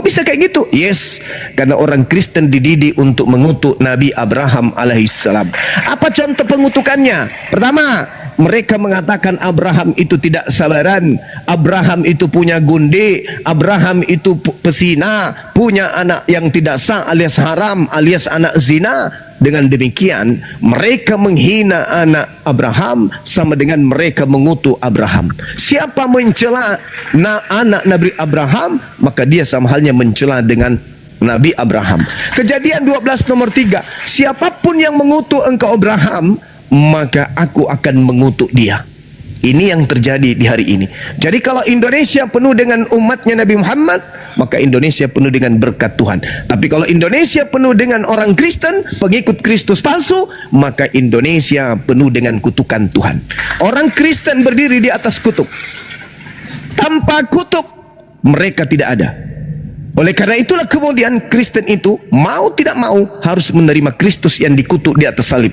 Kok bisa kayak gitu? Yes, karena orang Kristen dididik untuk mengutuk Nabi Abraham alaihissalam. Apa contoh pengutukannya? Pertama, mereka mengatakan Abraham itu tidak sabaran, Abraham itu punya gundik, Abraham itu pesina, punya anak yang tidak sah alias haram alias anak zina. Dengan demikian mereka menghina anak Abraham sama dengan mereka mengutuk Abraham. Siapa mencela anak Nabi Abraham, maka dia sama halnya mencela dengan Nabi Abraham. Kejadian 12 nomor 3, siapapun yang mengutuk engkau Abraham, maka aku akan mengutuk dia. Ini yang terjadi di hari ini. Jadi kalau Indonesia penuh dengan umatnya Nabi Muhammad, maka Indonesia penuh dengan berkat Tuhan. Tapi kalau Indonesia penuh dengan orang Kristen, pengikut Kristus palsu, maka Indonesia penuh dengan kutukan Tuhan. Orang Kristen berdiri di atas kutuk. Tanpa kutuk, mereka tidak ada. Oleh karena itulah kemudian Kristen itu mau tidak mau harus menerima Kristus yang dikutuk di atas salib.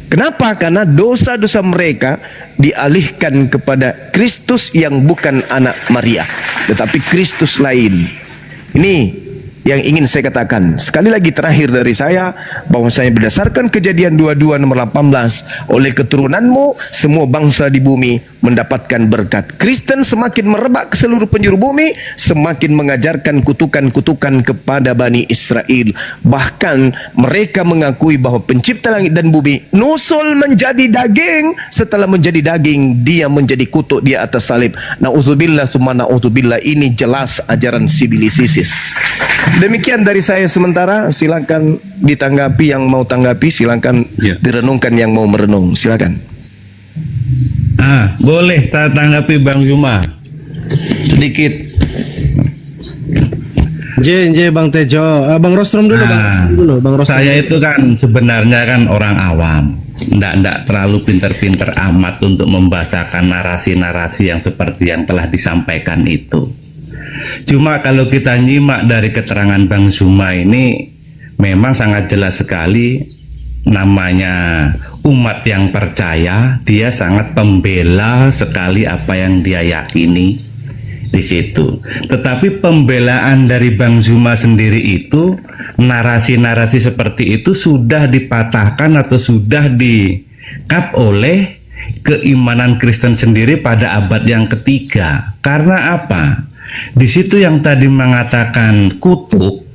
Kenapa? Karena dosa-dosa mereka dialihkan kepada Kristus yang bukan anak Maria, tetapi Kristus lain. Ini yang ingin saya katakan. Sekali lagi terakhir dari saya, bahwasanya berdasarkan Kejadian 22 nomor 18, oleh keturunanmu semua bangsa di bumi mendapatkan berkat. Kristen semakin merebak ke seluruh penjuru bumi, semakin mengajarkan kutukan-kutukan kepada Bani Israel. Bahkan mereka mengakui bahwa pencipta langit dan bumi nusul menjadi daging. Setelah menjadi daging, dia menjadi kutuk di atas salib. Na'udzubillah summa na'udzubillah. Ini jelas ajaran sibilisis. Demikian dari saya sementara. Silakan ditanggapi yang mau tanggapi, silakan direnungkan yang mau merenung. Silakan. Boleh tanggapi Bang Zuma sedikit. Bang Tejo, Bang Rostrom dulu, Bang Rostrom. Saya itu kan sebenarnya kan orang awam, ndak terlalu pinter-pinter amat untuk membahasakan narasi-narasi yang seperti yang telah disampaikan itu. Cuma kalau kita nyimak dari keterangan Bang Zuma ini, memang sangat jelas sekali. Namanya umat yang percaya, dia sangat pembela sekali apa yang dia yakini di situ. Tetapi pembelaan dari Bang Zuma sendiri itu, narasi-narasi seperti itu sudah dipatahkan atau sudah di-cut oleh keimanan Kristen sendiri pada abad yang ketiga. Karena apa? Di situ yang tadi mengatakan kutuk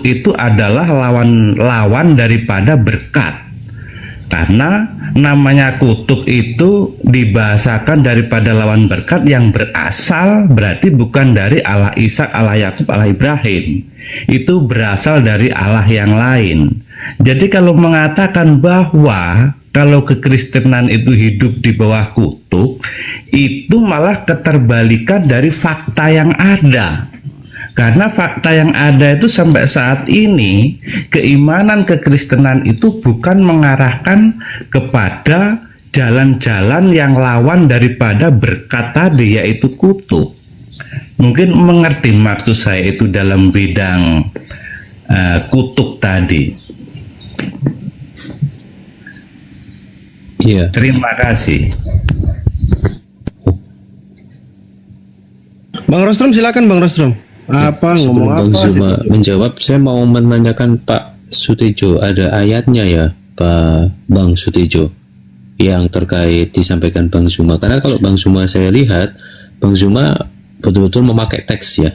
itu adalah lawan daripada berkat. Karena namanya kutuk itu dibahasakan daripada lawan berkat yang berasal berarti bukan dari Allah Ishak, Allah Yakub, Allah Ibrahim. Itu berasal dari Allah yang lain. Jadi kalau mengatakan bahwa kalau kekristenan itu hidup di bawah kutuk, itu malah keterbalikan dari fakta yang ada. Karena fakta yang ada itu sampai saat ini, keimanan kekristenan itu bukan mengarahkan kepada jalan-jalan yang lawan daripada berkat tadi, yaitu kutuk. Mungkin mengerti maksud saya itu dalam bidang kutuk tadi. Iya. Terima kasih. Bang Rostrom, silakan Bang Rostrom. Sebelum Bang Zuma menjawab, saya mau menanyakan Pak Sutejo, ada ayatnya ya Pak Bang Sutejo yang terkait disampaikan Bang Zuma. Karena kalau Bang Zuma saya lihat, Bang Zuma betul-betul memakai teks ya.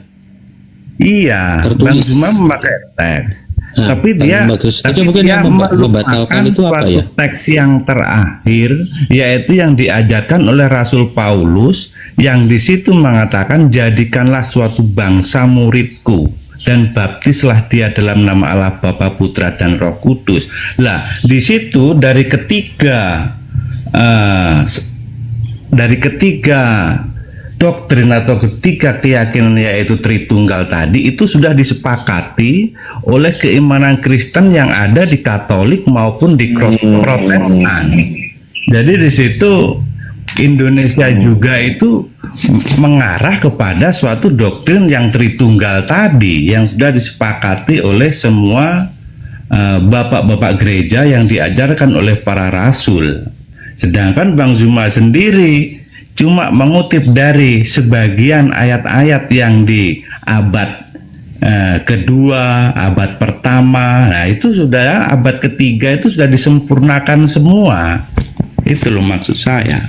Iya, tertulis. Bang Zuma memakai teks. Tapi dia mungkin yang membatalkan itu apa ya? Teks yang terakhir, yaitu yang diajarkan oleh Rasul Paulus, yang di situ mengatakan, jadikanlah suatu bangsa muridku dan baptislah dia dalam nama Allah Bapa, Putra dan Roh Kudus. Lah di situ dari ketiga doktrin atau ketiga keyakinan, yaitu Tritunggal tadi, itu sudah disepakati oleh keimanan Kristen yang ada di Katolik maupun di Protestan. Jadi di situ Indonesia juga itu mengarah kepada suatu doktrin yang Tritunggal tadi, yang sudah disepakati oleh semua bapak-bapak gereja yang diajarkan oleh para rasul. Sedangkan Bang Zuma sendiri cuma mengutip dari sebagian ayat-ayat yang di abad kedua, abad pertama, nah itu sudah abad ketiga itu sudah disempurnakan semua. Itu loh maksud saya.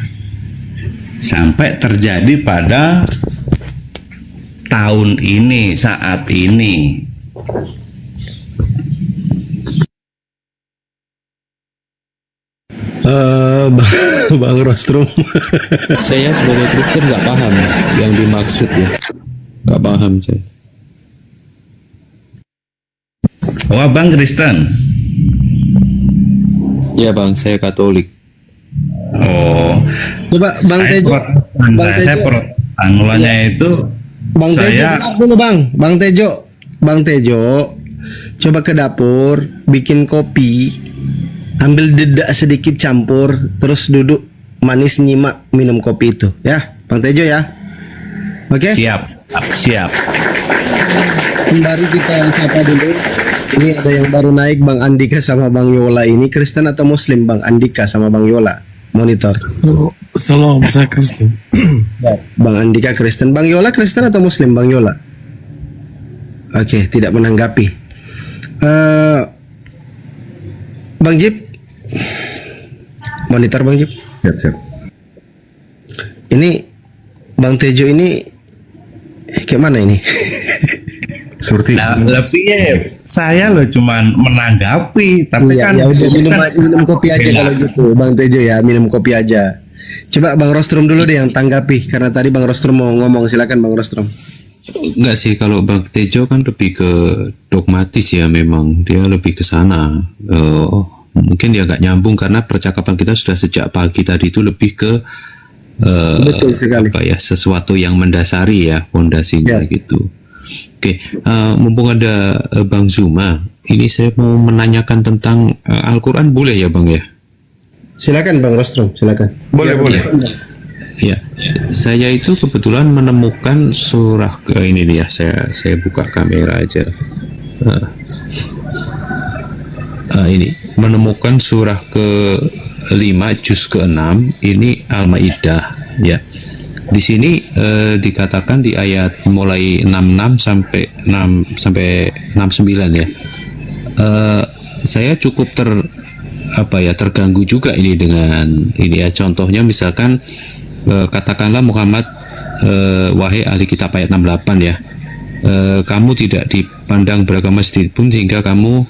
Sampai terjadi pada tahun ini, saat ini. Bang Rostrum. Saya sebagai Kristen nggak paham yang dimaksud ya. Nggak paham saya. Oh, Abang Kristen. Ya bang, saya Katolik. Oh, Coba Bang saya Tejo. Protestan. Bang Saya Tejo. Protestan. Mulanya itu Bang Tejo saya bentar dulu Bang. Bang Tejo. Coba ke dapur, bikin kopi, ambil dedak sedikit campur, terus duduk manis nyimak minum kopi itu, ya, Bang Tejo ya. Oke? siap, siap. Mari kita sapa dulu. Ini ada yang baru naik, Bang Andika sama Bang Yola. Ini Kristen atau Muslim, Bang Andika sama Bang Yola? Monitor. Salam, saya Kristen. Bang Andika Kristen, Bang Yola Kristen atau Muslim, Bang Yola? Oke, tidak menanggapi. Bang Jip, monitor Bang Jip. Siap. Ini Bang Tejo ini kayak mana ini? Seperti Nah, lebihnya saya loh cuman menanggapi, tapi Iya, kan ya udah ini minum, kan minum kopi aja bela. kalau gitu, Bang Tejo ya, minum kopi aja. Coba Bang Rostrum dulu deh yang tanggapi, karena tadi Bang Rostrum mau ngomong, silakan Bang Rostrum. Enggak sih, kalau Bang Tejo kan lebih ke dogmatis ya, memang dia lebih ke sana. Mungkin dia nggak nyambung karena percakapan kita sudah sejak pagi tadi itu lebih ke Betul sekali. apa ya, sesuatu yang mendasari ya, fondasinya Ya. gitu. Oke, mumpung ada Bang Zuma, ini saya mau menanyakan tentang Al-Quran, boleh ya Bang ya? Silakan Bang Rostrum, silakan. boleh. Ya, saya itu kebetulan menemukan surah ini nih ya, saya buka kamera aja. Ini menemukan surah ke-5 juz ke-6, ini Al-Maidah ya. Di sini dikatakan di ayat mulai 66 sampai 69 ya. Saya cukup terganggu juga ini dengan ini ya. Contohnya misalkan katakanlah Muhammad, wahai ahli kitab, ayat 68 ya, kamu tidak dipandang beragama sedikit pun hingga kamu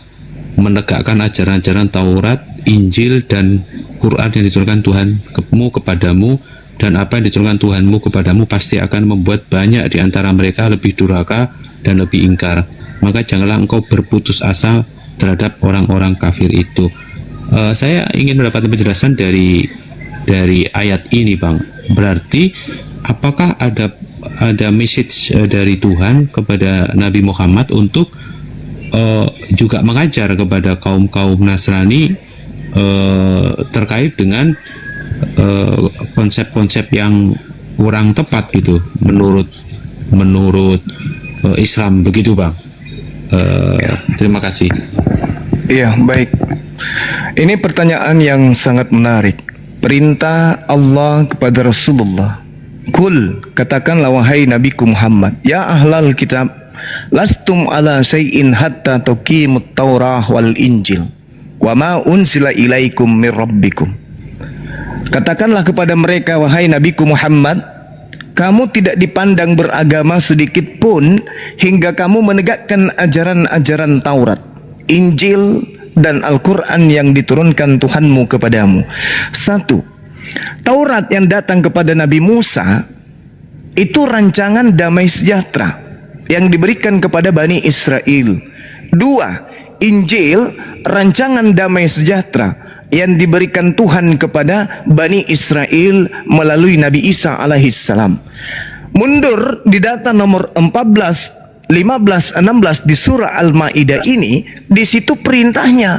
menegakkan ajaran-ajaran Taurat, Injil dan Quran yang diturunkan Tuhanmu kepadamu, dan apa yang diturunkan Tuhanmu kepadamu pasti akan membuat banyak di antara mereka lebih durhaka dan lebih ingkar. Maka janganlah engkau berputus asa terhadap orang-orang kafir itu. Saya ingin mendapatkan penjelasan dari ayat ini, Bang. Berarti apakah ada message dari Tuhan kepada Nabi Muhammad untuk juga mengajar kepada kaum Nasrani terkait dengan konsep-konsep yang kurang tepat gitu menurut Islam, begitu Bang? Terima kasih. Iya, baik. Ini pertanyaan yang sangat menarik. Perintah Allah kepada Rasulullah. Kul, katakanlah wahai Nabiku Muhammad, ya ahlal kitab, lastum ala syai'in hatta tuqimut Taurah wal Injil wa ma unsila ilaikum mir rabbikum. Katakanlah kepada mereka, wahai Nabiku Muhammad, kamu tidak dipandang beragama sedikit pun hingga kamu menegakkan ajaran-ajaran Taurat, Injil dan Al-Quran yang diturunkan Tuhanmu kepadamu. Satu, Taurat yang datang kepada Nabi Musa itu rancangan damai sejahtera yang diberikan kepada Bani Israel. Dua, Injil rancangan damai sejahtera yang diberikan Tuhan kepada Bani Israel melalui Nabi Isa alaihissalam. Mundur di data nomor 14, 15, 16 di surah Al-Maidah ini, di situ perintahnya,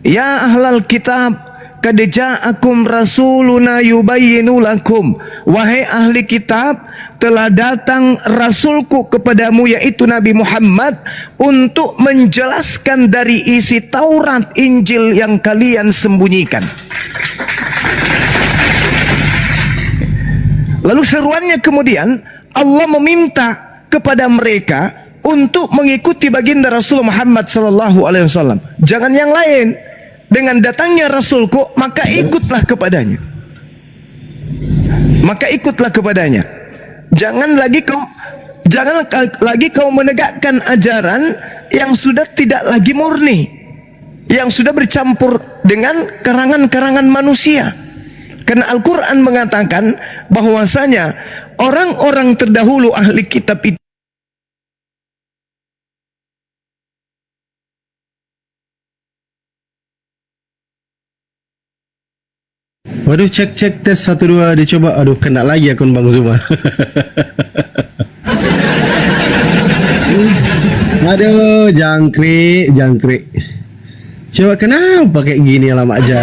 ya ahlal kitab, qad ja'akum rasuluna yubayyinu lakum, wahai ahli kitab, telah datang rasulku kepadamu yaitu Nabi Muhammad untuk menjelaskan dari isi Taurat, Injil yang kalian sembunyikan. Lalu seruannya kemudian Allah meminta kepada mereka untuk mengikuti baginda Rasul Muhammad sallallahu alaihi wasallam. Jangan yang lain. Dengan datangnya Rasulku, maka ikutlah kepadanya. Maka ikutlah kepadanya. Jangan lagi kau menegakkan ajaran yang sudah tidak lagi murni, yang sudah bercampur dengan karangan-karangan manusia. Karena Al-Quran mengatakan bahwasanya orang-orang terdahulu ahli kitab itu Waduh, cek tes 1 2 dicoba. Aduh, kena lagi akun Bang Zuma. Aduh, jangkrik. Coba kenapa kayak gini lama aja.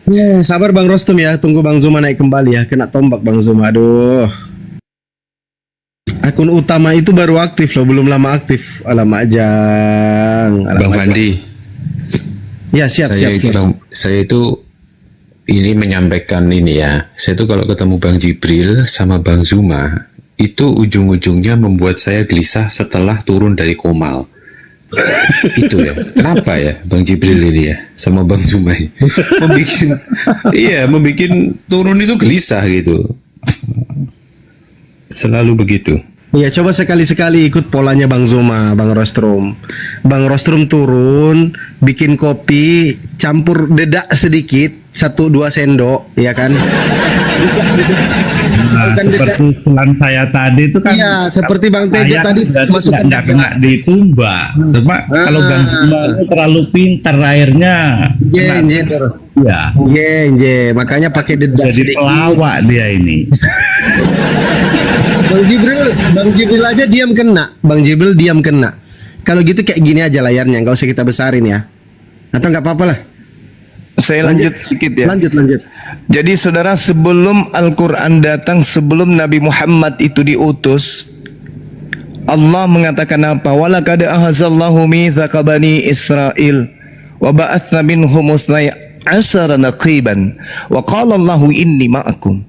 Ya, sabar Bang Rostum ya, tunggu Bang Zuma naik kembali ya. Kena tombak Bang Zuma. Aduh. Akun utama itu baru aktif loh, belum lama aktif. Alamak jang. Bang Fandi. Ya siap. Saya itu ini menyampaikan ini ya. Saya itu kalau ketemu Bang Jibril sama Bang Zuma itu ujung-ujungnya membuat saya gelisah setelah turun dari Komal. Itu ya. Kenapa ya Bang Jibril ini ya sama Bang Zuma ini membuat turun itu gelisah gitu. Selalu begitu. Iya, coba sekali-sekali ikut polanya Bang Zuma, Bang Rostrum. Bang Rostrum turun, bikin kopi, campur dedak sedikit, 1-2 sendok, ya kan? Nah, seperti selang saya tadi itu kan. Iya, seperti Bang Tejo saya tadi masukkan nggak kena ditumbak. Cuma kalau Bang Zuma itu terlalu pintar airnya. Iya, makanya pakai dedak jadi sedikit. pelawak dia ini. Bang Jibril aja diam kena. Bang Jibril diam kena. Kalau gitu kayak gini aja layarnya, nggak usah kita besarin ya. Atau nggak apa-apa lah. saya lanjut sedikit ya. Lanjut. Jadi saudara, sebelum Al-Quran datang, sebelum Nabi Muhammad itu diutus, Allah mengatakan apa? Walaqad ahazallahu mitsaqa bani Israil wa ba'atha minhum 12 naqiban wa qala Allahu inni ma'akum.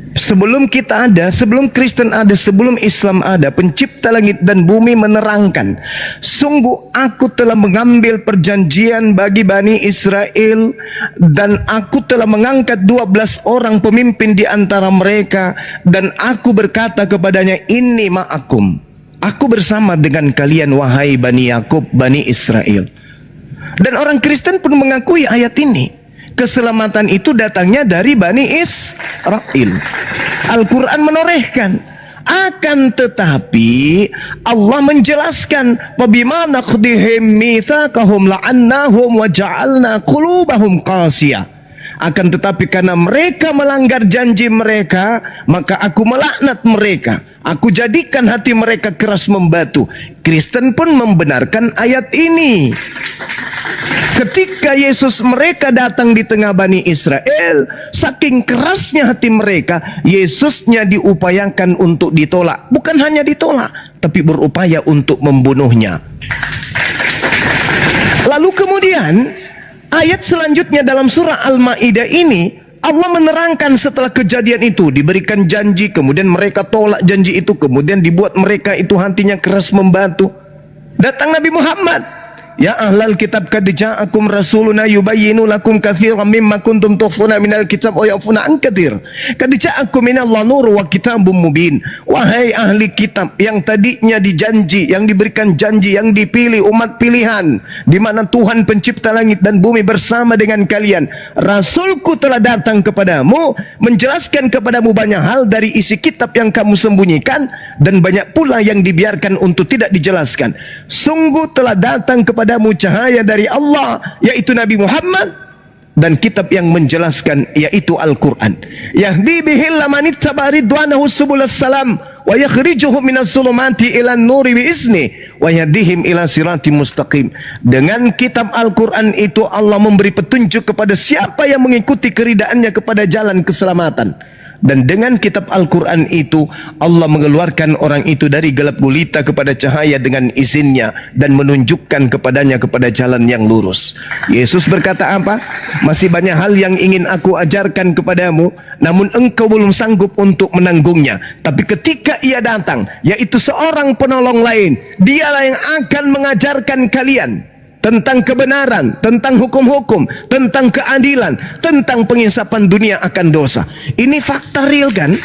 Sebelum kita ada, sebelum Kristen ada, sebelum Islam ada, pencipta langit dan bumi menerangkan, sungguh aku telah mengambil perjanjian bagi Bani Israel dan aku telah mengangkat 12 orang pemimpin di antara mereka dan aku berkata kepadanya, inni ma'akum, aku bersama dengan kalian wahai Bani Yakub, Bani Israel. Dan orang Kristen pun mengakui ayat ini. Keselamatan itu datangnya dari Bani Israel. Al-Quran menorehkan. Akan tetapi Allah menjelaskan, "Wabima naqdihim mitsaqahum la'annahum wa ja'alna qulubahum qasiyah." Akan tetapi karena mereka melanggar janji mereka, maka aku melaknat mereka. Aku jadikan hati mereka keras membatu. Kristen pun membenarkan ayat ini. Ketika Yesus mereka datang di tengah Bani Israel, saking kerasnya hati mereka, Yesusnya diupayakan untuk ditolak. Bukan hanya ditolak, tapi berupaya untuk membunuhnya. Lalu kemudian ayat selanjutnya dalam surah Al-Maidah ini, Allah menerangkan setelah kejadian itu, diberikan janji, kemudian mereka tolak janji itu, kemudian dibuat mereka itu hatinya keras membatu. Datang Nabi Muhammad, ya ahlal kitab qad ja'akum rasuluna yubayyinu lakum katsiran mimma kuntum tukhfuna minal kitab wa ya'funa an katsir. Qad ja'akum minallahi nurun wa kitabun mubin. Wahai ahli kitab yang tadinya dijanji, yang diberikan janji, yang dipilih umat pilihan, di mana Tuhan pencipta langit dan bumi bersama dengan kalian. Rasulku telah datang kepadamu menjelaskan kepadamu banyak hal dari isi kitab yang kamu sembunyikan dan banyak pula yang dibiarkan untuk tidak dijelaskan. Sungguh telah datang kepadamu cahaya dari Allah, yaitu Nabi Muhammad, dan kitab yang menjelaskan, yaitu Al-Quran. Yahdi bihil man ittaba ridwanahu subulas salam wa yakhrijuhum minas zulumati ilan nuri bi izni wa yahdihim ila siratim mustaqim. Dengan kitab Al-Quran itu Allah memberi petunjuk kepada siapa yang mengikuti keridaannya kepada jalan keselamatan. Dan dengan kitab Al-Quran itu, Allah mengeluarkan orang itu dari gelap gulita kepada cahaya dengan izinnya dan menunjukkan kepadanya kepada jalan yang lurus. Yesus berkata apa? Masih banyak hal yang ingin aku ajarkan kepadamu, namun engkau belum sanggup untuk menanggungnya. Tapi ketika ia datang, yaitu seorang penolong lain, dialah yang akan mengajarkan kalian tentang kebenaran, tentang hukum-hukum, tentang keadilan, tentang pengisapan dunia akan dosa. Ini fakta real kan?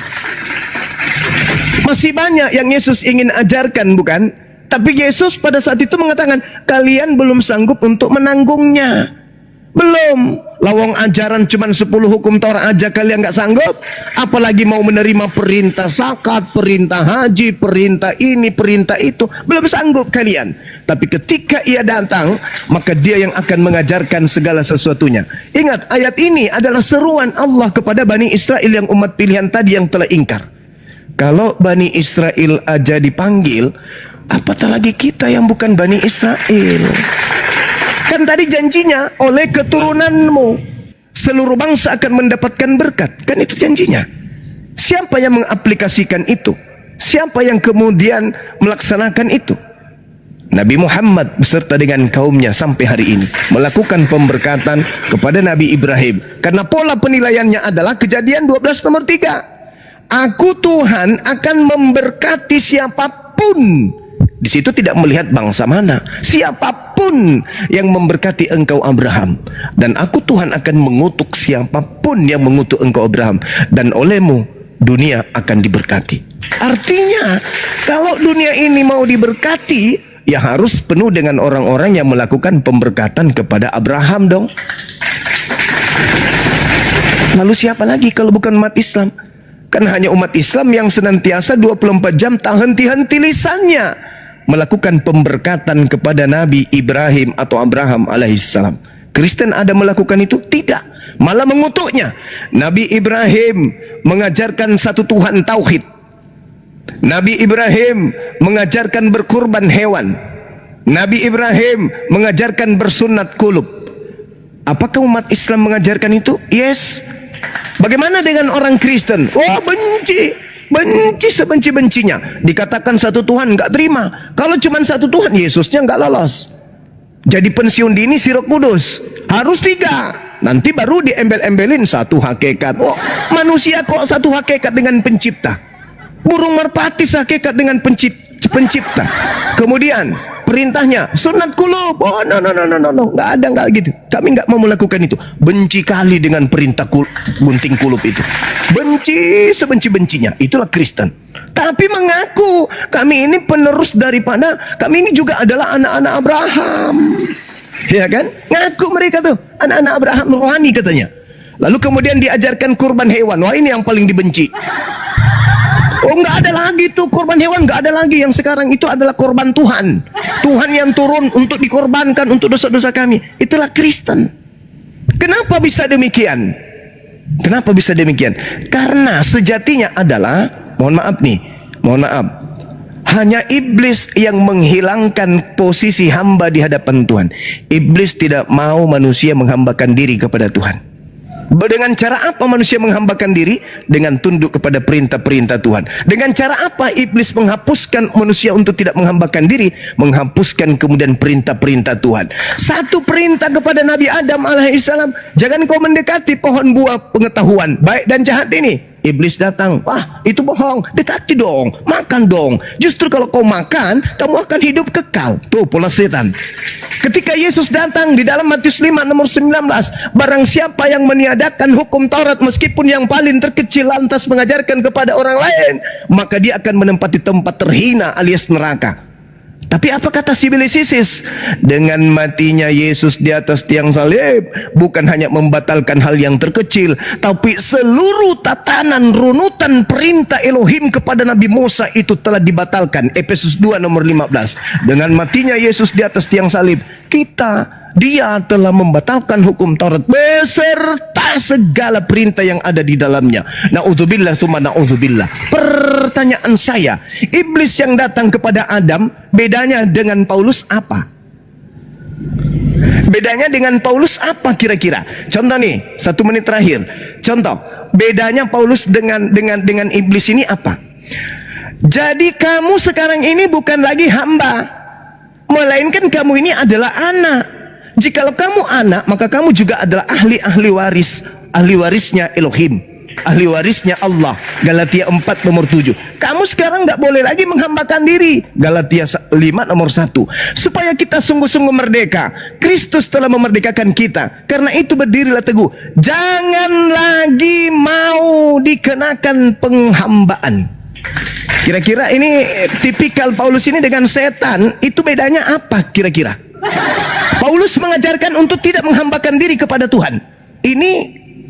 Masih banyak yang Yesus ingin ajarkan, bukan? Tapi Yesus pada saat itu mengatakan, kalian belum sanggup untuk menanggungnya. Belum. Lawang ajaran cuman 10 hukum Taurat aja kalian nggak sanggup, apalagi mau menerima perintah zakat, perintah haji, perintah ini, perintah itu. Belum sanggup kalian. Tapi ketika ia datang, maka dia yang akan mengajarkan segala sesuatunya. Ingat, ayat ini adalah seruan Allah kepada Bani Israel yang umat pilihan tadi yang telah ingkar. Kalau Bani Israel aja dipanggil, apatah lagi kita yang bukan Bani Israel. Kan tadi janjinya, oleh keturunanmu seluruh bangsa akan mendapatkan berkat. Kan itu janjinya. Siapa yang mengaplikasikan itu? Siapa yang kemudian melaksanakan itu? Nabi Muhammad beserta dengan kaumnya sampai hari ini melakukan pemberkatan kepada Nabi Ibrahim. Karena pola penilaiannya adalah Kejadian 12 nomor 3. Aku Tuhan akan memberkati siapapun. Di situ tidak melihat bangsa mana. Siapapun yang memberkati engkau Abraham, dan aku Tuhan akan mengutuk siapapun yang mengutuk engkau Abraham, dan olehmu dunia akan diberkati. Artinya kalau dunia ini mau diberkati, ya harus penuh dengan orang-orang yang melakukan pemberkatan kepada Abraham dong. Lalu siapa lagi kalau bukan umat Islam? Kan hanya umat Islam yang senantiasa 24 jam tak henti-henti lisannya melakukan pemberkatan kepada Nabi Ibrahim atau Abraham alaihissalam. Kristen ada melakukan itu? Tidak, malah mengutuknya. Nabi Ibrahim mengajarkan satu Tuhan tauhid. Nabi Ibrahim mengajarkan berkurban hewan. Nabi Ibrahim mengajarkan bersunat kulub. Apakah umat Islam mengajarkan itu? Yes. Bagaimana dengan orang Kristen? Oh, benci sebenci-bencinya. Dikatakan satu Tuhan nggak terima. Kalau cuma satu Tuhan, Yesusnya nggak lolos. Jadi pensiun dini si Roh Kudus harus 3. Nanti baru diembel-embelin satu hakikat. Oh, manusia kok satu hakikat dengan pencipta? Burung merpati hakikat dengan pencipta. Kemudian perintahnya sunat kulub. Oh, no, nggak ada, nggak gitu. Kami nggak mau melakukan itu. Benci kali dengan perintah gunting kulub itu. Benci sebenci-bencinya. Itulah Kristen. Tapi mengaku kami ini penerus daripada, kami ini juga adalah anak-anak Abraham. Ya kan? Ngaku mereka tuh anak-anak Abraham rohani katanya. Lalu kemudian diajarkan kurban hewan. Wah, ini yang paling dibenci. Oh, nggak ada lagi tuh korban hewan, nggak ada lagi. Yang sekarang itu adalah korban Tuhan. Tuhan yang turun untuk dikorbankan untuk dosa-dosa kami. Itulah Kristen. Kenapa bisa demikian? Kenapa bisa demikian? Karena sejatinya adalah, mohon maaf, hanya iblis yang menghilangkan posisi hamba di hadapan Tuhan. Iblis tidak mau manusia menghambakan diri kepada Tuhan. Dengan cara apa manusia menghambakan diri? Dengan tunduk kepada perintah-perintah Tuhan. Dengan cara apa iblis menghapuskan manusia untuk tidak menghambakan diri? Menghapuskan kemudian perintah-perintah Tuhan. Satu perintah kepada Nabi Adam alaihissalam, jangan kau mendekati pohon buah pengetahuan baik dan jahat ini. Iblis datang, wah itu bohong, dekati dong, makan dong. Justru kalau kau makan, kamu akan hidup kekal. Tuh pola setan. Ketika Yesus datang di dalam Matius 5 nomor 19, barang siapa yang meniadakan hukum Taurat meskipun yang paling terkecil lantas mengajarkan kepada orang lain, maka dia akan menempati tempat terhina alias neraka. Tapi apa kata si Bilis Isis? Dengan matinya Yesus di atas tiang salib, bukan hanya membatalkan hal yang terkecil, tapi seluruh tatanan runutan perintah Elohim kepada Nabi Musa itu telah dibatalkan. Efesus 2 nomor 15. Dengan matinya Yesus di atas tiang salib, dia telah membatalkan hukum Taurat beserta segala perintah yang ada di dalamnya. Na'udzubillah tsumma na'udzubillah. Pertanyaan saya, iblis yang datang kepada Adam, bedanya dengan Paulus apa? Bedanya dengan Paulus apa kira-kira? Contoh nih, 1 menit terakhir. Contoh, bedanya Paulus dengan iblis ini apa? Jadi kamu sekarang ini bukan lagi hamba, melainkan kamu ini adalah anak. Jikalau kamu anak, maka kamu juga adalah ahli warisnya Elohim, ahli warisnya Allah. Galatia 4 nomor 7. Kamu sekarang nggak boleh lagi menghambakan diri. Galatia 5 nomor 1. Supaya kita sungguh-sungguh merdeka. Kristus telah memerdekakan kita. Karena itu berdirilah teguh. Jangan lagi mau dikenakan penghambaan. Kira-kira ini tipikal Paulus ini dengan setan. Itu bedanya apa kira-kira? Paulus mengajarkan untuk tidak menghambakan diri kepada Tuhan. Ini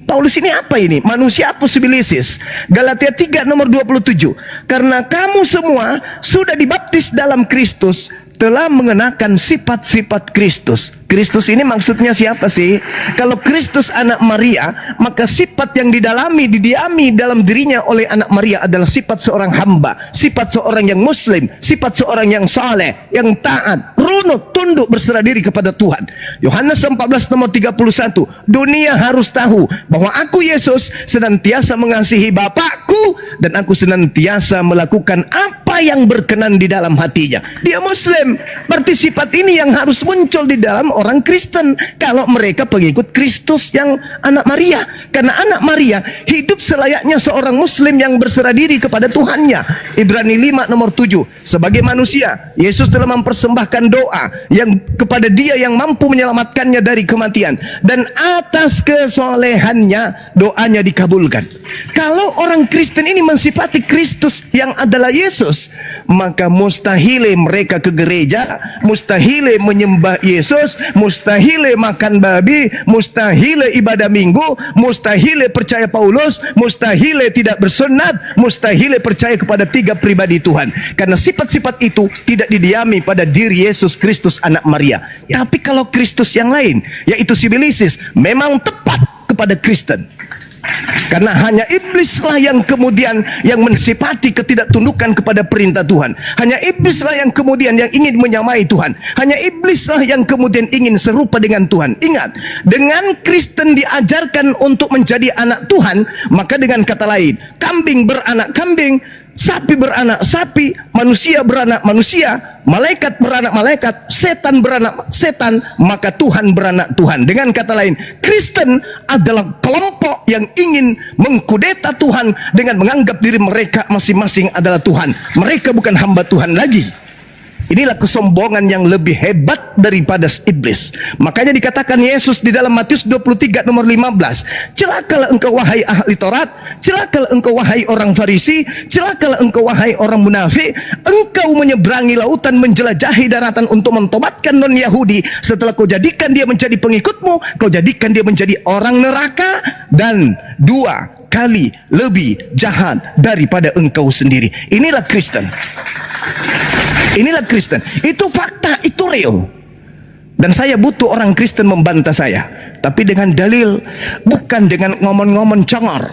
Paulus ini apa ini? Manusia posibilisis. Galatia 3 nomor 27. Karena kamu semua sudah dibaptis dalam Kristus, telah mengenakan sifat-sifat Kristus. Kristus ini maksudnya siapa sih? Kalau Kristus anak Maria, maka sifat yang didiami dalam dirinya oleh anak Maria adalah sifat seorang hamba, sifat seorang yang muslim, sifat seorang yang saleh, yang taat, runut, tunduk, berserah diri kepada Tuhan. Yohanes 14 nomor 31. Dunia harus tahu bahwa aku Yesus senantiasa mengasihi Bapakku dan aku senantiasa melakukan apa yang berkenan di dalam hatinya. Dia muslim. Berarti sifat ini yang harus muncul di dalam orang Kristen kalau mereka pengikut Kristus yang anak Maria. Karena anak Maria hidup selayaknya seorang muslim yang berserah diri kepada Tuhannya. Ibrani 5 nomor 7. Sebagai manusia, Yesus telah mempersembahkan doa yang kepada Dia yang mampu menyelamatkannya dari kematian, dan atas kesolehannya doanya dikabulkan. Kalau orang Kristen ini mensifati Kristus yang adalah Yesus, maka mustahil mereka ke gereja, mustahil menyembah Yesus, mustahil makan babi, mustahil ibadah minggu, mustahil percaya Paulus, mustahil tidak bersunat, mustahil percaya kepada 3 pribadi Tuhan. Karena sifat-sifat itu tidak didiami pada diri Yesus Kristus anak Maria. Tapi kalau Kristus yang lain, yaitu sibilisis, memang tepat kepada Kristen. Karena hanya iblislah yang kemudian yang mensifati ketidaktundukan kepada perintah Tuhan. Hanya iblislah yang kemudian yang ingin menyamai Tuhan. Hanya iblislah yang kemudian ingin serupa dengan Tuhan. Ingat, dengan Kristen diajarkan untuk menjadi anak Tuhan, maka dengan kata lain, kambing beranak kambing, sapi beranak sapi, manusia beranak manusia, malaikat beranak malaikat, setan beranak setan, maka Tuhan beranak Tuhan. Dengan kata lain, Kristen adalah kelompok yang ingin mengkudeta Tuhan dengan menganggap diri mereka masing-masing adalah Tuhan. Mereka bukan hamba Tuhan lagi. Inilah kesombongan yang lebih hebat daripada iblis. Makanya dikatakan Yesus di dalam Matius 23 nomor 15, celakalah engkau wahai ahli Taurat, celakalah engkau wahai orang Farisi, celakalah engkau wahai orang munafik, engkau menyeberangi lautan, menjelajahi daratan untuk mentobatkan non-Yahudi. Setelah kau jadikan dia menjadi pengikutmu, kau jadikan dia menjadi orang neraka dan 2 kali lebih jahat daripada engkau sendiri. Inilah Kristen. Inilah Kristen. Itu fakta, itu real. Dan saya butuh orang Kristen membantah saya, tapi dengan dalil, bukan dengan ngomong-ngomong congor.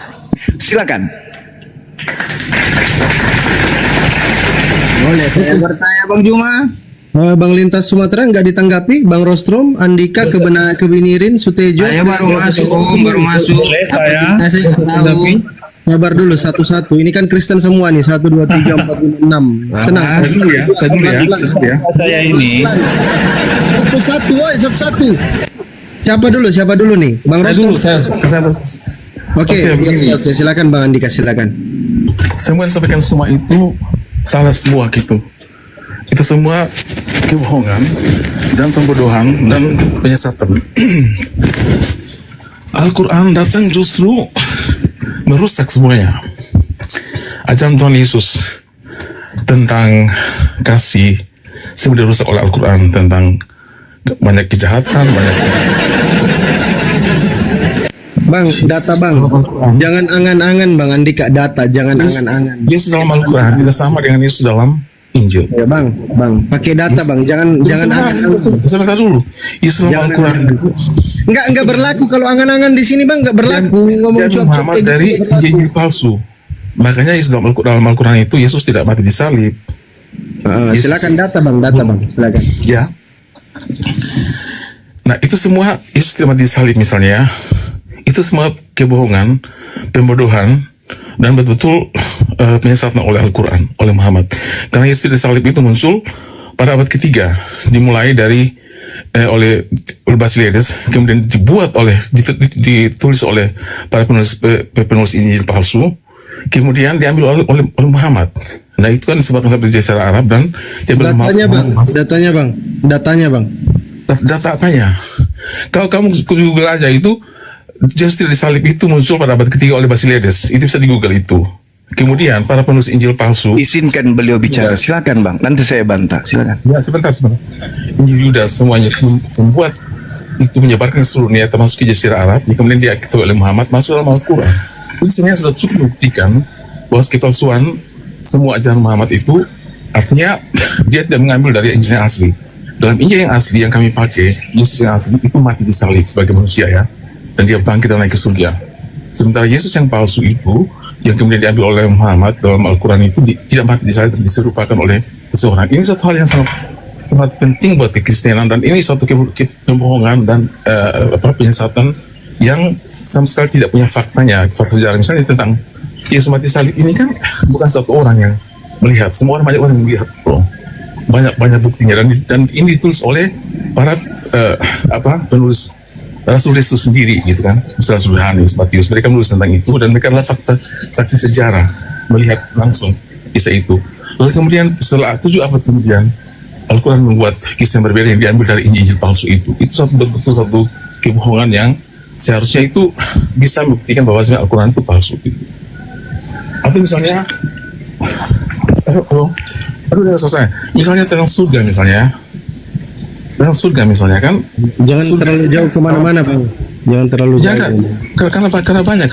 Silakan. Boleh saya bertanya Bang Juma? Bang Lintas Sumatera nggak ditanggapi? Bang Rostrom, Andika, Kebinirin, Sutejo. Saya baru masuk, baru masuk. Apa kita saya tahu. Sabar dulu satu-satu. Ini kan Kristen semua nih. 1, 2, 3, 4, 5, 6. Tenang. Saya ini. Satu-satu. Siapa dulu nih? Bang Rostrom. Oke, silakan Bang Andika, silakan. Semua yang disampaikan semua itu salah semua gitu. Itu semua kebohongan dan pembodohan dan penyesatan. Al-Quran datang justru merusak semuanya. Ajaran Tuhan Yesus tentang kasih sebenarnya rusak oleh Al-Quran, tentang banyak kejahatan, banyak. Bang, data Bang. Jangan angan-angan Bang Andika, data, jangan angan-angan. Yesus dalam Al-Quran tidak sama dengan Yesus dalam Injil. Ya Bang, pakai data Bang, jangan angan-angan. Sebentar dulu. Yesus dalam Al-Quran Enggak berlaku kalau angan-angan di sini Bang, enggak berlaku. Ngomong cuap-cuap Muhammad dari Injil palsu. Makanya Yesus dalam Al-Quran itu Yesus tidak mati disalib. Silakan data Bang, silakan. Ya. Nah, itu semua Yesus tidak mati disalib misalnya. Itu semua kebohongan, pembodohan, dan betul-betul penyesatan oleh Al-Quran, oleh Muhammad. Karena istilah salib itu muncul pada abad ketiga, dimulai dari oleh Basilides, kemudian ditulis oleh para penulis Injil palsu, kemudian diambil oleh Muhammad. Nah itu kan disebabkan sampai sejarah Arab dan Datanya bang. Data apanya? Kalau kamu Google aja itu, justru disalib itu muncul pada abad ketiga oleh Basilides. Itu bisa di Google itu. Kemudian para penulis Injil palsu. Izinkan beliau bicara. Silakan bang. Nanti saya bantah. Silakan. Ya sebentar. Injil Yudas semuanya membuat itu menyebarkan seluruh dunia termasuk ke Jazirah Arab. Yang kemudian diketahui oleh Muhammad masuk dalam Al-Quran. Ini sebenarnya sudah cukup membuktikan bahwa kepalsuan semua ajaran Muhammad itu artinya dia tidak mengambil dari Injil yang asli. Dalam Injil yang asli yang kami pakai, Yesus yang asli itu mati disalib sebagai manusia ya, dan dia bangkit dan naik ke surga. Sementara Yesus yang palsu itu, yang kemudian diambil oleh Muhammad dalam Al-Quran itu tidak mati disalib, diserupakan oleh seseorang. Ini satu hal yang sangat penting buat kekristenan, dan ini suatu kebohongan dan penyesatan yang sama sekali tidak punya faktanya, fakta sejarah. Misalnya tentang Yesus mati salib ini kan bukan satu orang yang melihat, semua orang, banyak orang yang melihat, bro. Banyak buktinya, dan ini ditulis oleh para penulis Rasul Yesus sendiri gitu kan, misalnya Yohanes, Matius, mereka menulis tentang itu, dan mereka adalah fakta saksi sejarah melihat langsung kisah itu. Lalu kemudian setelah 7 abad kemudian Al-Quran membuat kisah yang berbeda yang diambil dari Injil palsu itu betul-betul satu kebohongan yang seharusnya itu bisa membuktikan bahwa sebenarnya Al-Quran itu palsu gitu. Atau misalnya udah selesai. Misalnya tentang surga misalnya. Tentang surga misalnya kan. Jangan surga, terlalu jauh kemana-mana bang. Jangan terlalu jauh. Karena banyak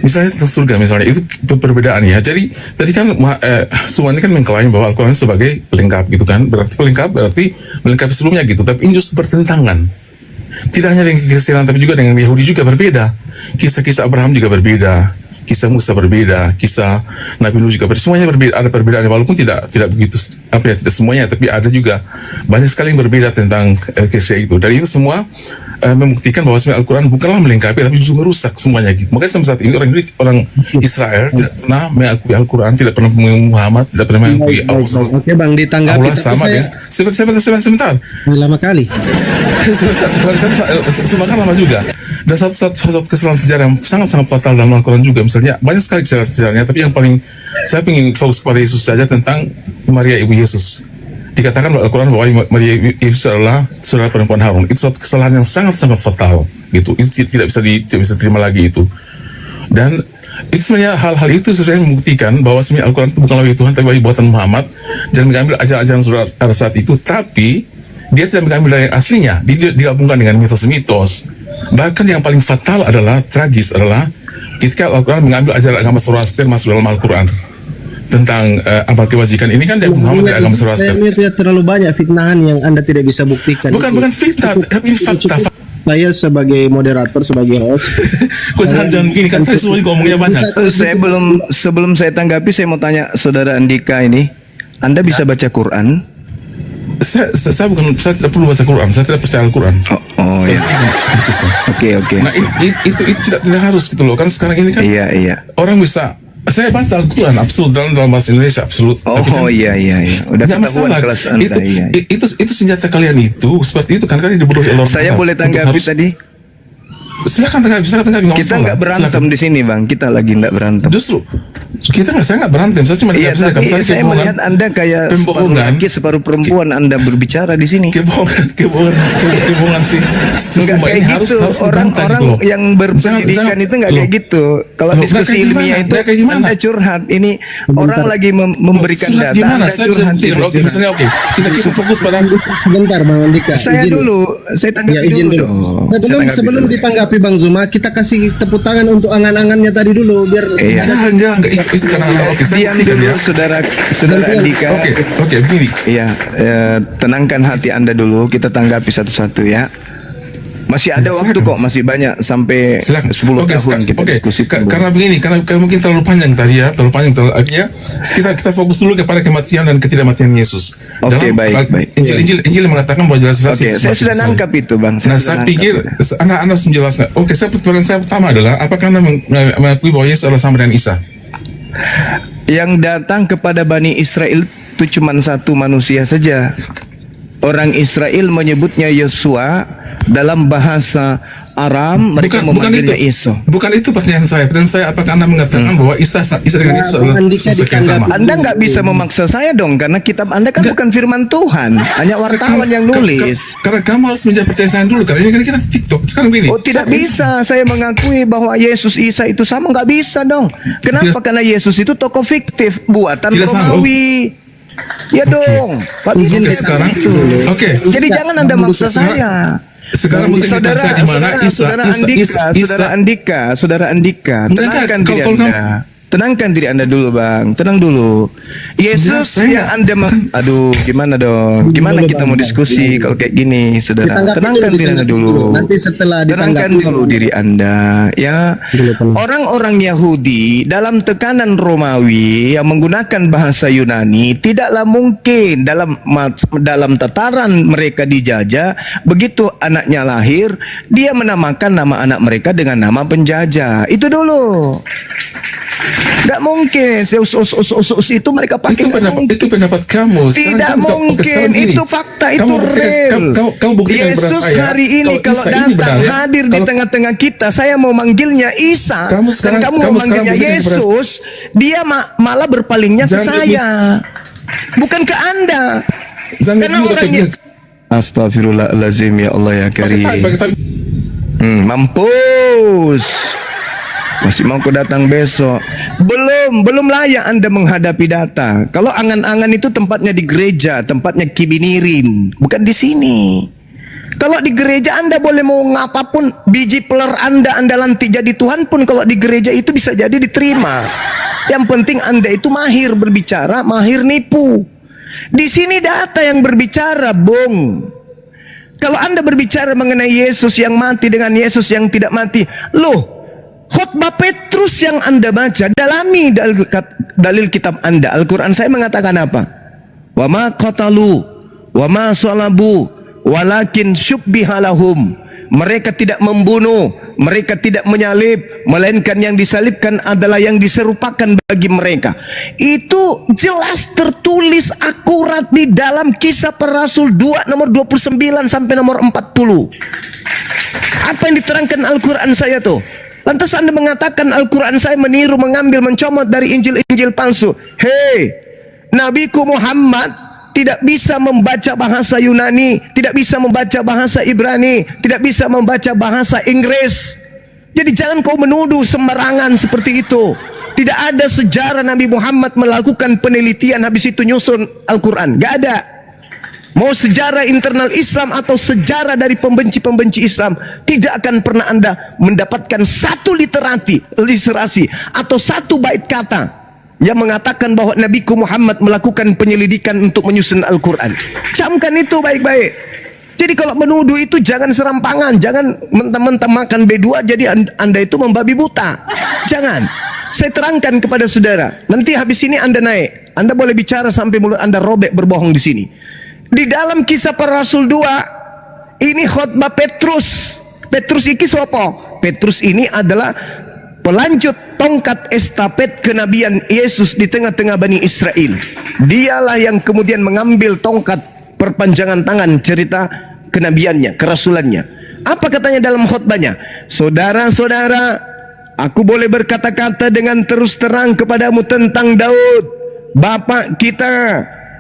misalnya tentang surga misalnya itu perbedaan ya. Jadi tadi kan semua ini kan mengklaim bahwa Al-Quran sebagai pelengkap gitu kan. Berarti melengkapi sebelumnya gitu. Tapi ini justru bertentangan. Tidak hanya dengan Kristen tapi juga dengan Yahudi juga berbeda. Kisah-kisah Abraham juga berbeda. Kisah Musa berbeda, kisah Nabi Nuh juga berbeda, semuanya berbeda, ada perbedaan walaupun tidak begitu tidak semuanya, tapi ada juga banyak sekali yang berbeda tentang kisah itu. Dan itu semua membuktikan bahwa sebenarnya Al-Quran bukanlah melengkapi tapi justru merusak semuanya gitu. Makanya sampai saat ini orang Israel tidak pernah mengakui Al-Quran, tidak pernah mengakui Muhammad, tidak pernah mengakui Allah. Oke bang, ditanggapi. Allah sama ya. Sebentar. Lama kali. Sebentar lama juga. Dan satu kesalahan sejarah yang sangat-sangat fatal dalam Al-Quran juga, misalnya banyak sekali kesalahan sejarahnya, tapi yang paling saya ingin fokus kepada Yesus saja tentang Maria ibu Yesus. Dikatakan dalam Al-Quran bahwa Maria Yesus adalah saudara perempuan Harun. Itu suatu kesalahan yang sangat-sangat fatal gitu. Itu tidak bisa terima lagi itu. Dan itu sebenarnya hal-hal itu sudah membuktikan bahwa sebenarnya Al-Quran itu bukanlah wahyu Tuhan tapi wahyu buatan Muhammad, dan mengambil ajaran-ajaran surat pada saat itu, tapi dia tidak mengambil dari yang aslinya, digabungkan dengan mitos-mitos. Bahkan yang paling fatal adalah tragis adalah ketika Al-Quran mengambil ajaran agama Zoroaster masuk dalam Al-Quran tentang amal kebajikan. Ini kan dari Muhammad dari agama Zoroaster. Saya terlalu banyak fitnahan yang Anda tidak bisa buktikan. Bukan fitnah, tapi ini fakta. Saya sebagai moderator, sebagai host. Kok jangan gini kan tadi semua ngomongnya banyak. Saya sebelum saya tanggapi, saya mau tanya saudara Andika ini, Anda bisa baca Quran? Saya tidak perlu baca Quran, saya tidak percaya Al-Quran. Oh ya. Oke. Nah itu tidak harus gitu loh, kan sekarang ini kan Iya. orang bisa, saya baca Al-Quran absolut dalam bahasa Indonesia absolut. Oh kan, iya. Udah nggak ketahuan masalah. kelas Anda. Itu senjata kalian itu seperti itu kan dibodohi oleh orang. Saya boleh tanggapi tadi? Silakan tanggapi. Kita nggak berantem di sini bang, kita lagi nggak berantem. Justru saya nggak berantem, saya cuma tapi saya melihat Anda kayak separuh laki separuh perempuan Anda berbicara di sini. Kebohongan sih. Nggak kayak gitu. Orang-orang yang berpendidikan itu nggak kayak gitu. Kalau diskusi ilmiah itu Anda curhat. Ini orang lagi memberikan data, Anda curhat. Oke, misalnya kita fokus pada. Sebentar Bang Andika. Saya tanggapi dulu. Sebelum ditanggapi Bang Zuma, kita kasih tepuk tangan untuk angan-angannya tadi dulu biar. Enggak. Itu karena diam dulu saudara Andika. Oke, begini. Iya, tenangkan hati Anda dulu, kita tanggapi satu-satu ya. Masih ada Ya, waktu silakan. kok, masih banyak sampai Silakan. 10 tahun kita diskusi. Karena begini, karena mungkin terlalu panjang tadi ya, terlalu panjang terlalu artinya kita fokus dulu kepada kematian dan ketidakmatian Yesus. Oke, baik, baik. Injil mengatakan bahwa jelas-jelas Oke, saya sudah nangkap itu, Bang. Nah, saya pikir Anda harus menjelaskan. Oke, pertanyaan saya pertama adalah apakah Anda mengakui bahwa Yesus adalah sama dengan Isa? Yang datang kepada Bani Israel itu cuma satu manusia saja. Orang Israel menyebutnya Yosua, dalam bahasa Aram mereka memanggilnya Isa. Bukan itu pertanyaan saya. Pertanyaan saya, apakah Anda mengatakan bahwa Isa dengan Yesus adalah sosok yang sama? Anda nggak bisa memaksa saya dong, karena kitab Anda kan bukan firman Tuhan, hanya wartawan yang nulis. Karena kamu harus menjadi percaya saya dulu, karena ini kan kita TikTok. Sekarang begini. Oh, tidak bisa saya mengakui bahwa Yesus Isa itu sama, nggak bisa dong. Kenapa? Karena Yesus itu tokoh fiktif buatan Tidak sama. Romawi. Ya dong, Pak bisa Oke, saya sekarang. begitu. Oke. Jadi jangan Anda maksa Sekarang- saya. Sekarang mungkin saudara, saya di mana saudara Andika, tenangkan diri Anda. Tenangkan diri Anda dulu, Bang. Tenang dulu. Yesus Saya yang Anda aduh, gimana dong? Gimana kita mau diskusi kalau kayak gini, Saudara? Tenangkan diri Anda dulu. Nanti setelah Tenangkan dulu diri Anda, ya. Orang-orang Yahudi dalam tekanan Romawi yang menggunakan bahasa Yunani tidaklah mungkin dalam tataran mereka dijajah, begitu anaknya lahir, dia menamakan nama anak mereka dengan nama penjajah. Itu dulu. Gak mungkin Zeus itu mereka pakai. Itu pendapat kamu. Tidak mungkin. Itu fakta, itu real. Kamu buktikan kepada Yesus saya, hari ini kalau Isa ini datang benar, ya? hadir di tengah-tengah kita, saya mau manggilnya Isa, dan kamu mau manggilnya Yesus, dia malah berpalingnya ke saya, bukan ke Anda. Karena orangnya Astagfirullahalazim, ya Allah ya Karim. Mampus. Masih mau datang besok? Belum layak Anda menghadapi data. Kalau angan-angan itu tempatnya di gereja, tempatnya kibinirin, bukan di sini. Kalau di gereja Anda boleh mau ngapapun, biji peler Anda lantik jadi Tuhan pun kalau di gereja itu bisa jadi diterima. Yang penting Anda itu mahir berbicara, mahir nipu. Di sini data yang berbicara, Bung. Kalau Anda berbicara mengenai Yesus yang mati dengan Yesus yang tidak mati, loh, khotbah Petrus yang Anda baca, dalami dalil kitab Anda. Al-Quran saya mengatakan apa? Wa ma qatalu wa ma salabu walakin syubbihalahum. Mereka tidak membunuh, mereka tidak menyalib, melainkan yang disalibkan adalah yang diserupakan bagi mereka. Itu jelas tertulis akurat di dalam Kisah Para Rasul 2 nomor 29 sampai nomor 40. Apa yang diterangkan Al-Quran saya tuh? Lantas Anda mengatakan Al-Quran saya meniru, mengambil, mencomot dari Injil-Injil palsu. Hei, Nabiku Muhammad tidak bisa membaca bahasa Yunani, tidak bisa membaca bahasa Ibrani, tidak bisa membaca bahasa Inggris. Jadi jangan kau menuduh sembarangan seperti itu. Tidak ada sejarah Nabi Muhammad melakukan penelitian habis itu nyusun Al-Quran. Gak ada. Mau sejarah internal Islam atau sejarah dari pembenci-pembenci Islam, tidak akan pernah Anda mendapatkan satu literasi atau satu bait kata yang mengatakan bahwa Nabi Muhammad melakukan penyelidikan untuk menyusun Al-Quran. Camkan itu baik-baik. Jadi kalau menuduh itu jangan serampangan, jangan mentah-mentah makan B2 jadi Anda itu membabi buta. Jangan. Saya terangkan kepada saudara. Nanti habis ini Anda naik, Anda boleh bicara sampai mulut Anda robek berbohong di sini. Di dalam Kisah Para Rasul 2 ini khotbah Petrus. Petrus ini siapa? Petrus ini adalah pelanjut tongkat estafet kenabian Yesus di tengah-tengah Bani Israel. Dialah yang kemudian mengambil tongkat perpanjangan tangan cerita kenabiannya, kerasulannya. Apa katanya dalam khotbahnya? Saudara-saudara, aku boleh berkata-kata dengan terus terang kepadamu tentang Daud, bapak kita.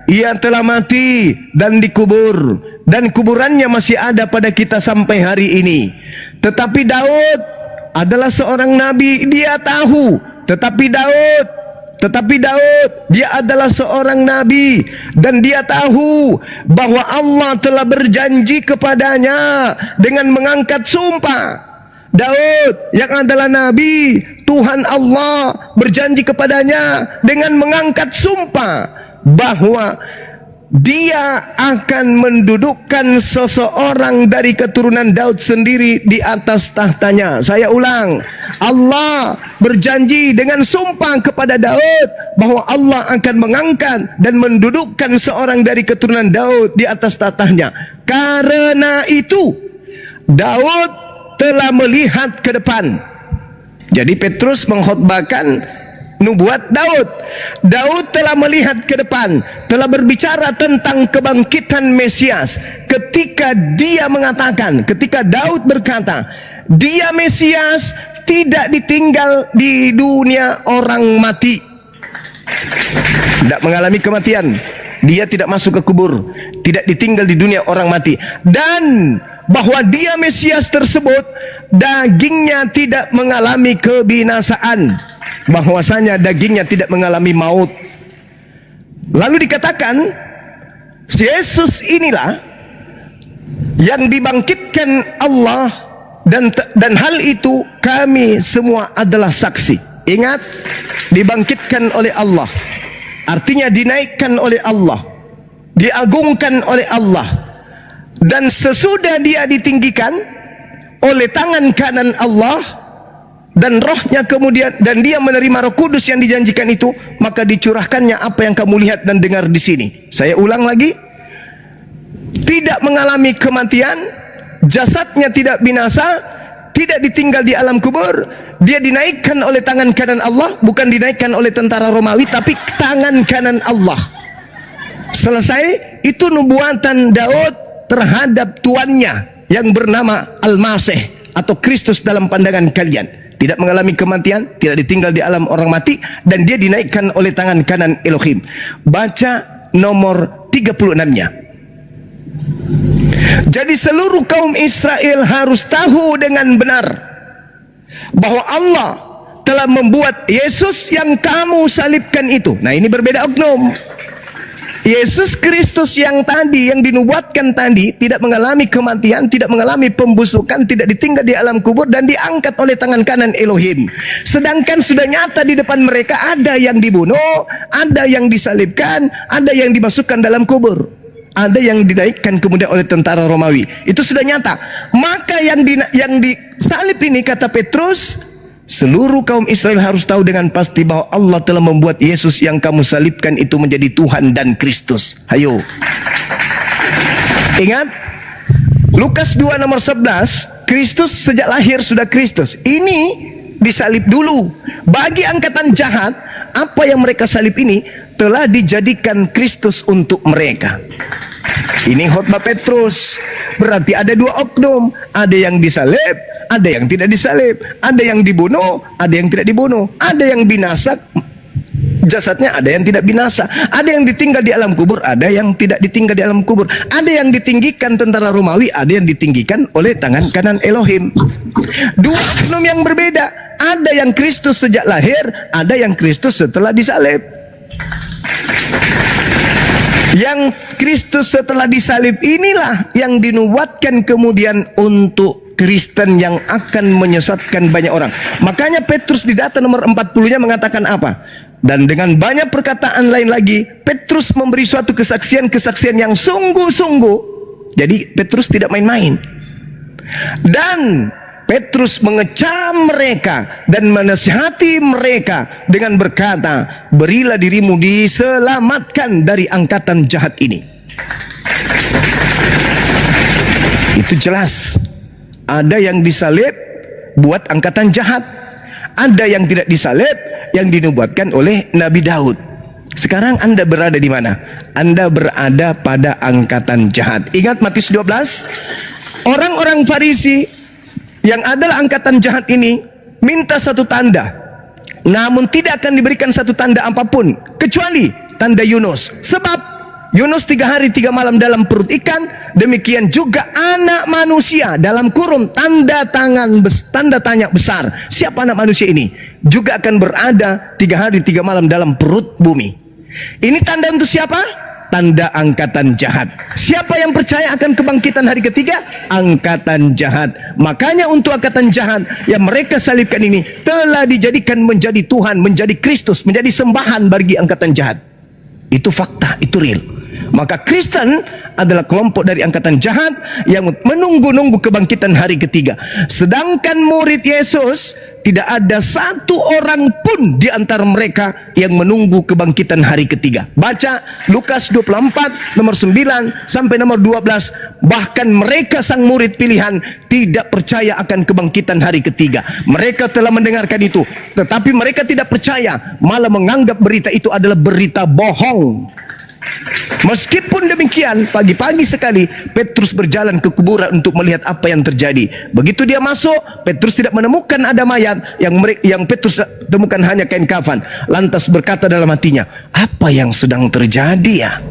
Ia telah mati dan dikubur, dan kuburannya masih ada pada kita sampai hari ini. Tetapi Daud adalah seorang nabi, dia tahu. Tetapi Daud dia adalah seorang nabi, dan dia tahu bahwa Allah telah berjanji kepadanya dengan mengangkat sumpah. Daud yang adalah nabi, Tuhan Allah berjanji kepadanya dengan mengangkat sumpah bahwa dia akan mendudukkan seseorang dari keturunan Daud sendiri di atas tahtanya. Saya ulang, Allah berjanji dengan sumpah kepada Daud bahwa Allah akan mengangkat dan mendudukkan seorang dari keturunan Daud di atas tahtanya. Karena itu Daud telah melihat ke depan. Jadi Petrus mengkhotbahkan nubuat Daud. Daud telah melihat ke depan, telah berbicara tentang kebangkitan Mesias. Ketika dia mengatakan, ketika Daud berkata, dia Mesias tidak ditinggal di dunia orang mati. Tidak mengalami kematian. Dia tidak masuk ke kubur, tidak ditinggal di dunia orang mati. Dan bahwa dia Mesias tersebut dagingnya tidak mengalami kebinasaan, bahwasanya dagingnya tidak mengalami maut. Lalu dikatakan Yesus inilah yang dibangkitkan Allah, dan hal itu kami semua adalah saksi. Ingat, dibangkitkan oleh Allah artinya dinaikkan oleh Allah, diagungkan oleh Allah, dan sesudah dia ditinggikan oleh tangan kanan Allah dan rohnya kemudian, dan dia menerima Roh Kudus yang dijanjikan itu, maka dicurahkannya apa yang kamu lihat dan dengar di sini. Saya ulang lagi, tidak mengalami kematian, jasadnya tidak binasa, tidak ditinggal di alam kubur, dia dinaikkan oleh tangan kanan Allah, bukan dinaikkan oleh tentara Romawi, tapi tangan kanan Allah. Selesai. Itu nubuatan Daud terhadap tuannya yang bernama Al-Masih atau Kristus dalam pandangan kalian. Tidak mengalami kematian, tidak ditinggal di alam orang mati, dan dia dinaikkan oleh tangan kanan Elohim. Baca nomor 36-nya. Jadi seluruh kaum Israel harus tahu dengan benar bahwa Allah telah membuat Yesus yang kamu salibkan itu. Nah, ini berbeda oknum. Yesus Kristus yang tadi, yang dinubuatkan tadi, tidak mengalami kematian, tidak mengalami pembusukan, tidak ditinggal di alam kubur, dan diangkat oleh tangan kanan Elohim. Sedangkan sudah nyata di depan mereka ada yang dibunuh, ada yang disalibkan, ada yang dimasukkan dalam kubur, ada yang dinaikkan kemudian oleh tentara Romawi. Itu sudah nyata. Maka yang disalib ini, kata Petrus, seluruh kaum Israel harus tahu dengan pasti bahwa Allah telah membuat Yesus yang kamu salibkan itu menjadi Tuhan dan Kristus. Hayo. Ingat, Lukas 2 nomor 11, Kristus sejak lahir sudah Kristus. Ini disalib dulu. Bagi angkatan jahat, apa yang mereka salib ini telah dijadikan Kristus untuk mereka. Ini khotbah Petrus. Berarti ada dua oknum, ada yang disalib, ada yang tidak disalib, ada yang dibunuh, ada yang tidak dibunuh, ada yang binasa jasadnya, ada yang tidak binasa, ada yang ditinggal di alam kubur, ada yang tidak ditinggal di alam kubur, ada yang ditinggikan tentara Romawi, ada yang ditinggikan oleh tangan kanan Elohim. Dua oknum yang berbeda. Ada yang Kristus sejak lahir, ada yang Kristus setelah disalib. Yang Kristus setelah disalib inilah yang dinubuatkan kemudian untuk Kristen yang akan menyesatkan banyak orang. Makanya Petrus di data nomor 40-nya mengatakan apa? Dan dengan banyak perkataan lain lagi, Petrus memberi suatu kesaksian-kesaksian yang sungguh-sungguh. Jadi Petrus tidak main-main. Dan Petrus mengecam mereka dan menasihati mereka dengan berkata, berilah dirimu diselamatkan dari angkatan jahat ini. Itu jelas. Ada yang disalib buat angkatan jahat, ada yang tidak disalib yang dinubuatkan oleh Nabi Daud. Sekarang Anda berada di mana? Anda berada pada angkatan jahat. Ingat Matius 12, orang-orang Farisi yang adalah angkatan jahat ini minta satu tanda, namun tidak akan diberikan satu tanda apapun kecuali tanda Yunus. Sebab Yunus 3 hari 3 malam dalam perut ikan, demikian juga anak manusia dalam kurung tanda tanya besar. Siapa anak manusia ini? Juga akan berada 3 hari 3 malam dalam perut bumi. Ini tanda untuk siapa? Tanda angkatan jahat. Siapa yang percaya akan kebangkitan hari ketiga? Angkatan jahat. Makanya untuk angkatan jahat yang mereka salibkan ini telah dijadikan menjadi Tuhan, menjadi Kristus, menjadi sembahan bagi angkatan jahat. Itu fakta, itu real. Maka Kristen adalah kelompok dari angkatan jahat yang menunggu-nunggu kebangkitan hari ketiga. Sedangkan murid Yesus, tidak ada satu orang pun di antara mereka yang menunggu kebangkitan hari ketiga. Baca Lukas 24 nomor 9 sampai nomor 12. Bahkan mereka sang murid pilihan tidak percaya akan kebangkitan hari ketiga. Mereka telah mendengarkan itu, tetapi mereka tidak percaya, malah menganggap berita itu adalah berita bohong. Meskipun demikian, pagi-pagi sekali Petrus berjalan ke kuburan untuk melihat apa yang terjadi. Begitu dia masuk, Petrus tidak menemukan ada mayat. Yang Petrus temukan hanya kain kafan. Lantas berkata dalam hatinya, apa yang sedang terjadi ya?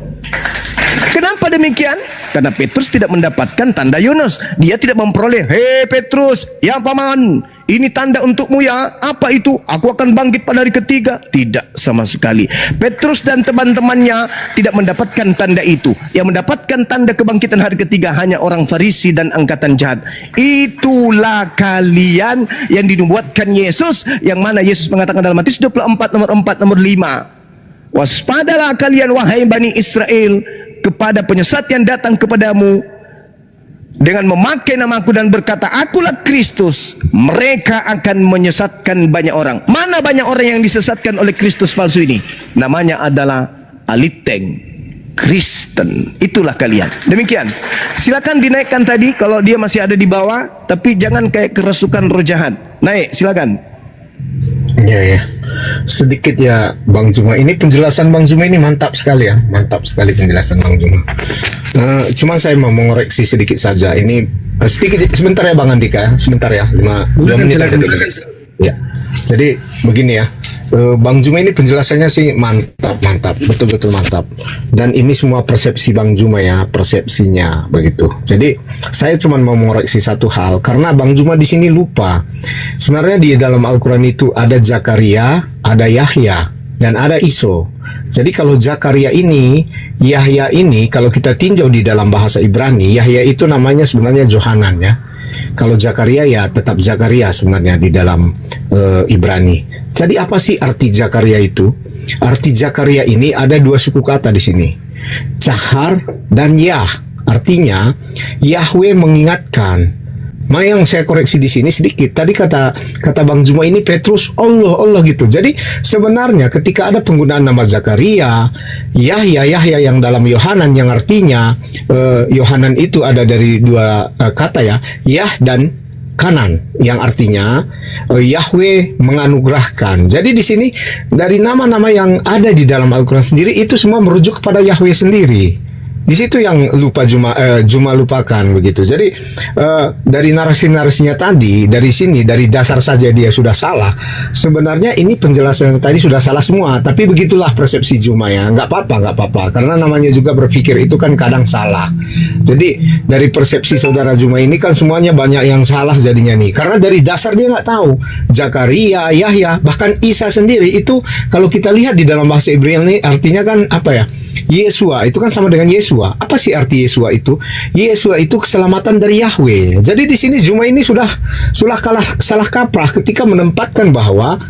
Kenapa demikian? Karena Petrus tidak mendapatkan tanda Yunus. Dia tidak memperoleh, hei Petrus, ya paman, ini tanda untukmu ya. Apa itu? Aku akan bangkit pada hari ketiga. Tidak sama sekali. Petrus dan teman-temannya tidak mendapatkan tanda itu. Yang mendapatkan tanda kebangkitan hari ketiga hanya orang Farisi dan angkatan jahat. Itulah kalian yang dinubuatkan Yesus, yang mana Yesus mengatakan dalam Matius 24 nomor 4 nomor 5. Waspadalah kalian wahai Bani Israel kepada penyesat yang datang kepadamu dengan memakai namaku dan berkata, akulah Kristus. Mereka akan menyesatkan banyak orang. Mana banyak orang yang disesatkan oleh Kristus palsu ini? Namanya adalah aliteng, Kristen. Itulah kalian. Demikian. Silakan dinaikkan tadi kalau dia masih ada di bawah, tapi jangan kayak kerasukan roh jahat. Naik, silakan. Ya. Sedikit ya Bang Juma. Ini penjelasan Bang Juma ini mantap sekali ya. Mantap sekali penjelasan Bang Juma. Cuman saya mau mengoreksi sedikit saja. Ini sedikit sebentar ya Bang Andika. Sebentar ya. 2 menit aja dulu. Ya. Jadi begini ya. Bang Juma ini penjelasannya sih mantap, betul-betul mantap. Dan ini semua persepsi Bang Juma ya, persepsinya begitu. Jadi saya cuma mau mengoreksi satu hal, karena Bang Juma di sini lupa. Sebenarnya di dalam Al-Quran itu ada Zakaria, ada Yahya, dan ada Iso. Jadi kalau Zakaria ini, Yahya ini, kalau kita tinjau di dalam bahasa Ibrani, Yahya itu namanya sebenarnya Johanan ya. Kalau Zakaria ya tetap Zakaria sebenarnya di dalam Ibrani. Jadi apa sih arti Zakaria itu? Arti Zakaria ini ada 2 suku kata di sini. Cahar dan Yah. Artinya Yahweh mengingatkan. Yang saya koreksi di sini sedikit. Tadi kata Bang Juma ini Petrus Allah gitu. Jadi sebenarnya ketika ada penggunaan nama Zakaria, Yahya yang dalam Yohanan, yang artinya Yohanan itu ada dari 2 kata ya, Yah dan Kanan, yang artinya Yahweh menganugerahkan. Jadi di sini dari nama-nama yang ada di dalam Al-Quran sendiri itu semua merujuk kepada Yahweh sendiri. Di situ yang Juma lupakan begitu. Jadi dari narasi-narasinya tadi, dari sini, dari dasar saja dia sudah salah. Sebenarnya ini penjelasan tadi sudah salah semua. Tapi begitulah persepsi Juma ya. Nggak apa-apa. Karena namanya juga berpikir itu kan kadang salah. Jadi dari persepsi saudara Juma ini kan semuanya banyak yang salah jadinya nih. Karena dari dasar dia nggak tahu. Zakaria, Yahya, bahkan Isa sendiri itu kalau kita lihat di dalam bahasa Ibrani artinya kan apa ya? Yesua itu kan sama dengan Yesua. Apa sih arti Yesua itu? Yesua itu keselamatan dari Yahweh. Jadi di sini Juma ini sudah salah kaprah ketika menempatkan bahwa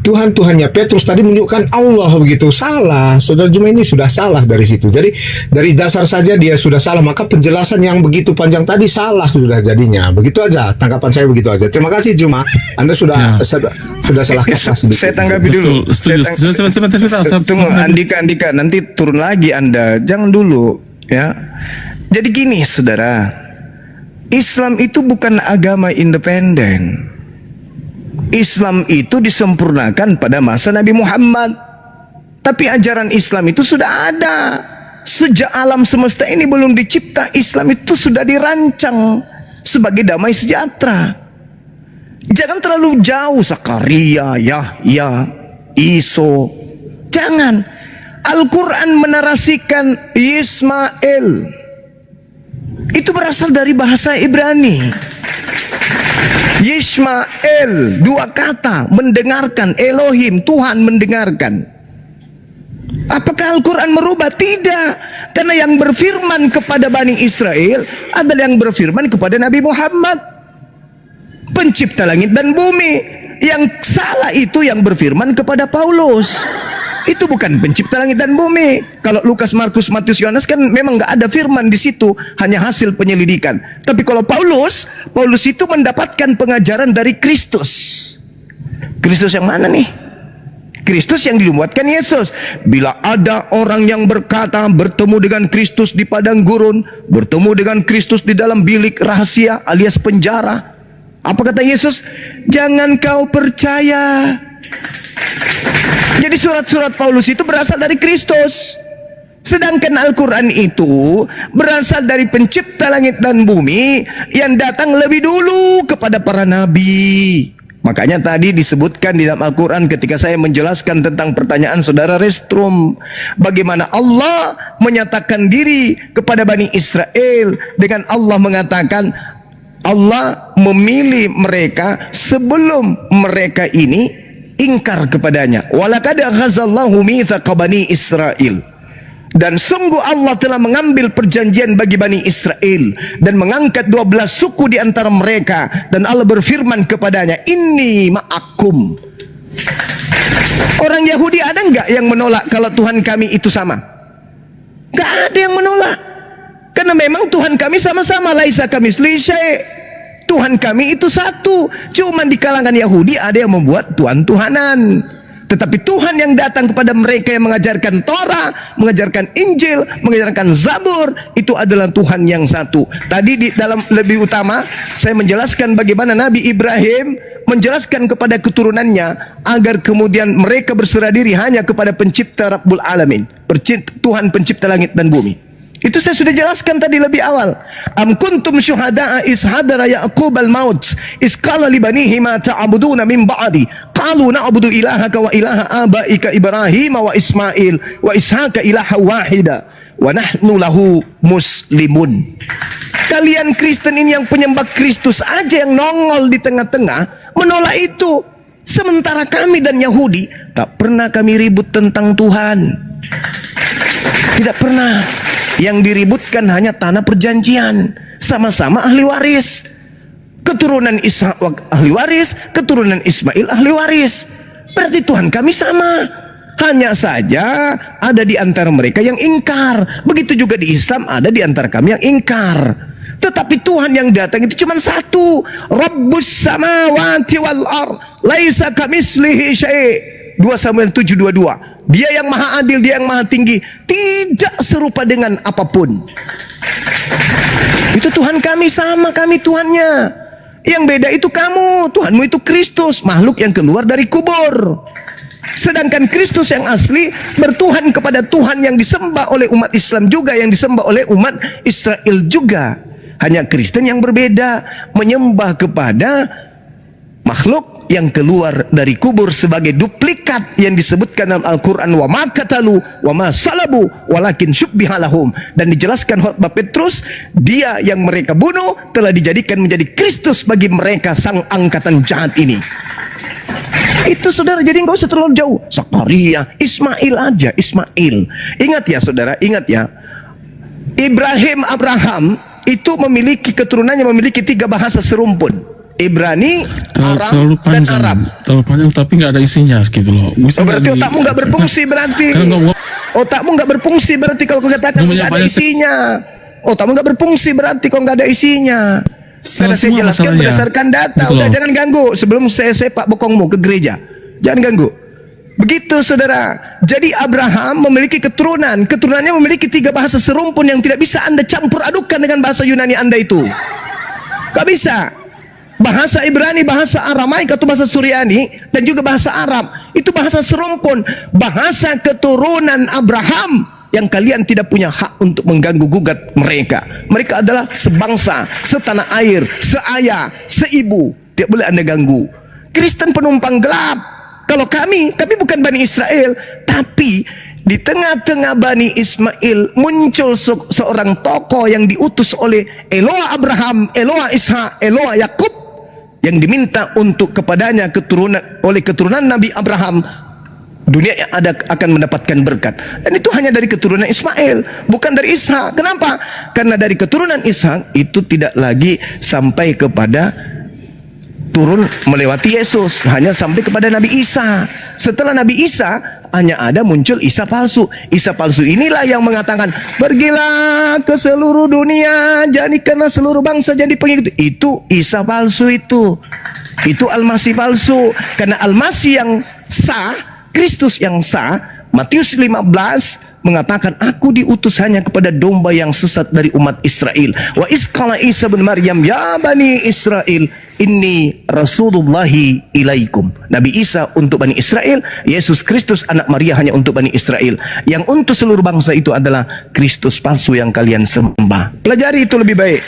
Tuhannya Petrus tadi menunjukkan Allah begitu. Salah. Saudara Juma ini sudah salah dari situ. Jadi dari dasar saja dia sudah salah, maka penjelasan yang begitu panjang tadi salah sudah jadinya. Begitu aja. Tanggapan saya begitu aja. Terima kasih Juma. Anda sudah salah kaprah sedikit. Saya tanggapi dulu. Setuju. Tunggu Andika, nanti turun lagi Anda. Jangan dulu ya. Jadi gini saudara, Islam itu bukan agama independen. Islam itu disempurnakan pada masa Nabi Muhammad. Tapi ajaran Islam itu sudah ada. Sejak alam semesta ini belum dicipta, Islam itu sudah dirancang sebagai damai sejahtera. Jangan terlalu jauh Zakaria, Yahya, Iso. Jangan. Al-Quran menarasikan Ismail. Itu berasal dari bahasa Ibrani. Yismael, 2 kata, mendengarkan. Elohim, Tuhan mendengarkan. Apakah Al-Quran merubah? Tidak. Karena yang berfirman kepada Bani Israel adalah yang berfirman kepada Nabi Muhammad, pencipta langit dan bumi. Yang salah itu yang berfirman kepada Paulus. Itu bukan pencipta langit dan bumi. Kalau Lukas, Markus, Matius, Yohanes kan memang nggak ada firman di situ, hanya hasil penyelidikan. Tapi kalau Paulus itu mendapatkan pengajaran dari Kristus. Kristus yang mana nih? Kristus yang dinubuatkan Yesus. Bila ada orang yang berkata bertemu dengan Kristus di padang gurun, bertemu dengan Kristus di dalam bilik rahasia alias penjara, apa kata Yesus? Jangan kau percaya. Jadi surat-surat Paulus itu berasal dari Kristus. Sedangkan Al-Quran itu berasal dari pencipta langit dan bumi yang datang lebih dulu kepada para nabi. Makanya tadi disebutkan di dalam Al-Quran ketika saya menjelaskan tentang pertanyaan saudara Restrum, bagaimana Allah menyatakan diri kepada Bani Israel dengan Allah mengatakan Allah memilih mereka sebelum mereka ini ingkar kepadanya. Walaqad akhazallahu mitsaqa Bani Israil. Dan sungguh Allah telah mengambil perjanjian bagi Bani Israel dan mengangkat 12 suku di antara mereka, dan Allah berfirman kepadanya, Inni ma'akum. Orang Yahudi ada enggak yang menolak kalau Tuhan kami itu sama? Enggak ada yang menolak. Karena memang Tuhan kami sama-sama, laisa kamislihi syai'. Tuhan kami itu satu. Cuma di kalangan Yahudi ada yang membuat Tuhan-Tuhanan. Tetapi Tuhan yang datang kepada mereka yang mengajarkan Torah, mengajarkan Injil, mengajarkan Zabur, itu adalah Tuhan yang satu. Tadi di dalam lebih utama saya menjelaskan bagaimana Nabi Ibrahim menjelaskan kepada keturunannya agar kemudian mereka berserah diri hanya kepada pencipta Rabbul Alamin, Tuhan pencipta langit dan bumi. Itu saya sudah jelaskan tadi lebih awal. Am kuntum syuhada'a is hadara Ya'qub al-maut is qala li banihi ma ta'buduna min ba'di qalu na'budu ilahaka wa ilaha abaika Ibrahim wa Ismail wa Ishaka ilaha wahida wa nahnu lahu muslimun. Kalian Kristen ini yang penyembah Kristus aja yang nongol di tengah-tengah menolak itu. Sementara kami dan Yahudi tak pernah kami ribut tentang Tuhan. Tidak pernah. Yang diributkan hanya tanah perjanjian. Sama-sama ahli waris. Keturunan Ishak ahli waris, keturunan Ismail ahli waris. Berarti Tuhan kami sama. Hanya saja ada di antara mereka yang ingkar. Begitu juga di Islam ada di antara kami yang ingkar. Tetapi Tuhan yang datang itu cuma satu. Rabbus samawati wal ardh laisa kamislihi syai'. 2 Samuel 7:22. Dia yang maha adil, dia yang maha tinggi, tidak serupa dengan apapun. Itu Tuhan kami sama, kami Tuhannya. Yang beda itu kamu, Tuhanmu itu Kristus, makhluk yang keluar dari kubur. Sedangkan Kristus yang asli bertuhan kepada Tuhan yang disembah oleh umat Islam juga, yang disembah oleh umat Israel juga. Hanya Kristen yang berbeda, menyembah kepada makhluk yang keluar dari kubur sebagai duplikat yang disebutkan dalam Al-Quran, wa ma katalu wa ma salabu walakin syubbiha lahum. Dan dijelaskan khotbah Petrus, dia yang mereka bunuh telah dijadikan menjadi Kristus bagi mereka, sang angkatan jahat ini. Itu saudara, jadi nggak usah terlalu jauh. Zakaria, Ismail aja, Ismail. Ingat ya saudara, ingat ya, Abraham itu memiliki keturunannya, memiliki 3 bahasa serumpun. Ibrani, Aram, dan Arab. Terlalu panjang tapi nggak ada isinya gitu loh. Bisa berarti otakmu nggak berfungsi berarti. Otakmu nggak berfungsi berarti kalau kau katakan nggak ada isinya. Otakmu nggak berfungsi berarti kalau nggak ada isinya. Karena saya jelaskan berdasarkan data. Udah jangan ganggu sebelum saya sepak bokongmu ke gereja. Jangan ganggu. Begitu saudara. Jadi Abraham memiliki keturunan. Keturunannya memiliki 3 bahasa serumpun yang tidak bisa Anda campur adukan dengan bahasa Yunani Anda itu. Gak bisa. Bahasa Ibrani, bahasa Aramaik atau bahasa Suryani, dan juga bahasa Arab, itu bahasa serumpun. Bahasa keturunan Abraham yang kalian tidak punya hak untuk mengganggu gugat mereka. Mereka adalah sebangsa, setanah air, seayah, seibu. Tidak boleh Anda ganggu. Kristen penumpang gelap. Kalau kami bukan Bani Israel, tapi di tengah-tengah Bani Ismail muncul seorang tokoh yang diutus oleh Eloah Abraham, Eloah Ishak, Eloah Yakub, yang diminta untuk kepadanya oleh keturunan Nabi Abraham dunia yang akan mendapatkan berkat. Dan itu hanya dari keturunan Ismail, bukan dari Ishak. Kenapa? Karena dari keturunan Ishak itu tidak lagi sampai kepada turun melewati Yesus, hanya sampai kepada Nabi Isa. Setelah Nabi Isa hanya ada muncul Isa palsu. Isa palsu inilah yang mengatakan, pergilah ke seluruh dunia, jadikanlah seluruh bangsa jadi pengikut. Itu Isa palsu itu. Itu Al-Masih palsu. Karena Al-Masih yang sah, Kristus yang sah, Matius 15 mengatakan, aku diutus hanya kepada domba yang sesat dari umat Israel. Wa isqala Isa bin Maryam, ya bani Israel, inni rasulullahi ilaikum. Nabi Isa untuk Bani Israel, Yesus Kristus anak Maria hanya untuk Bani Israel. Yang untuk seluruh bangsa itu adalah Kristus palsu yang kalian sembah. Pelajari itu lebih baik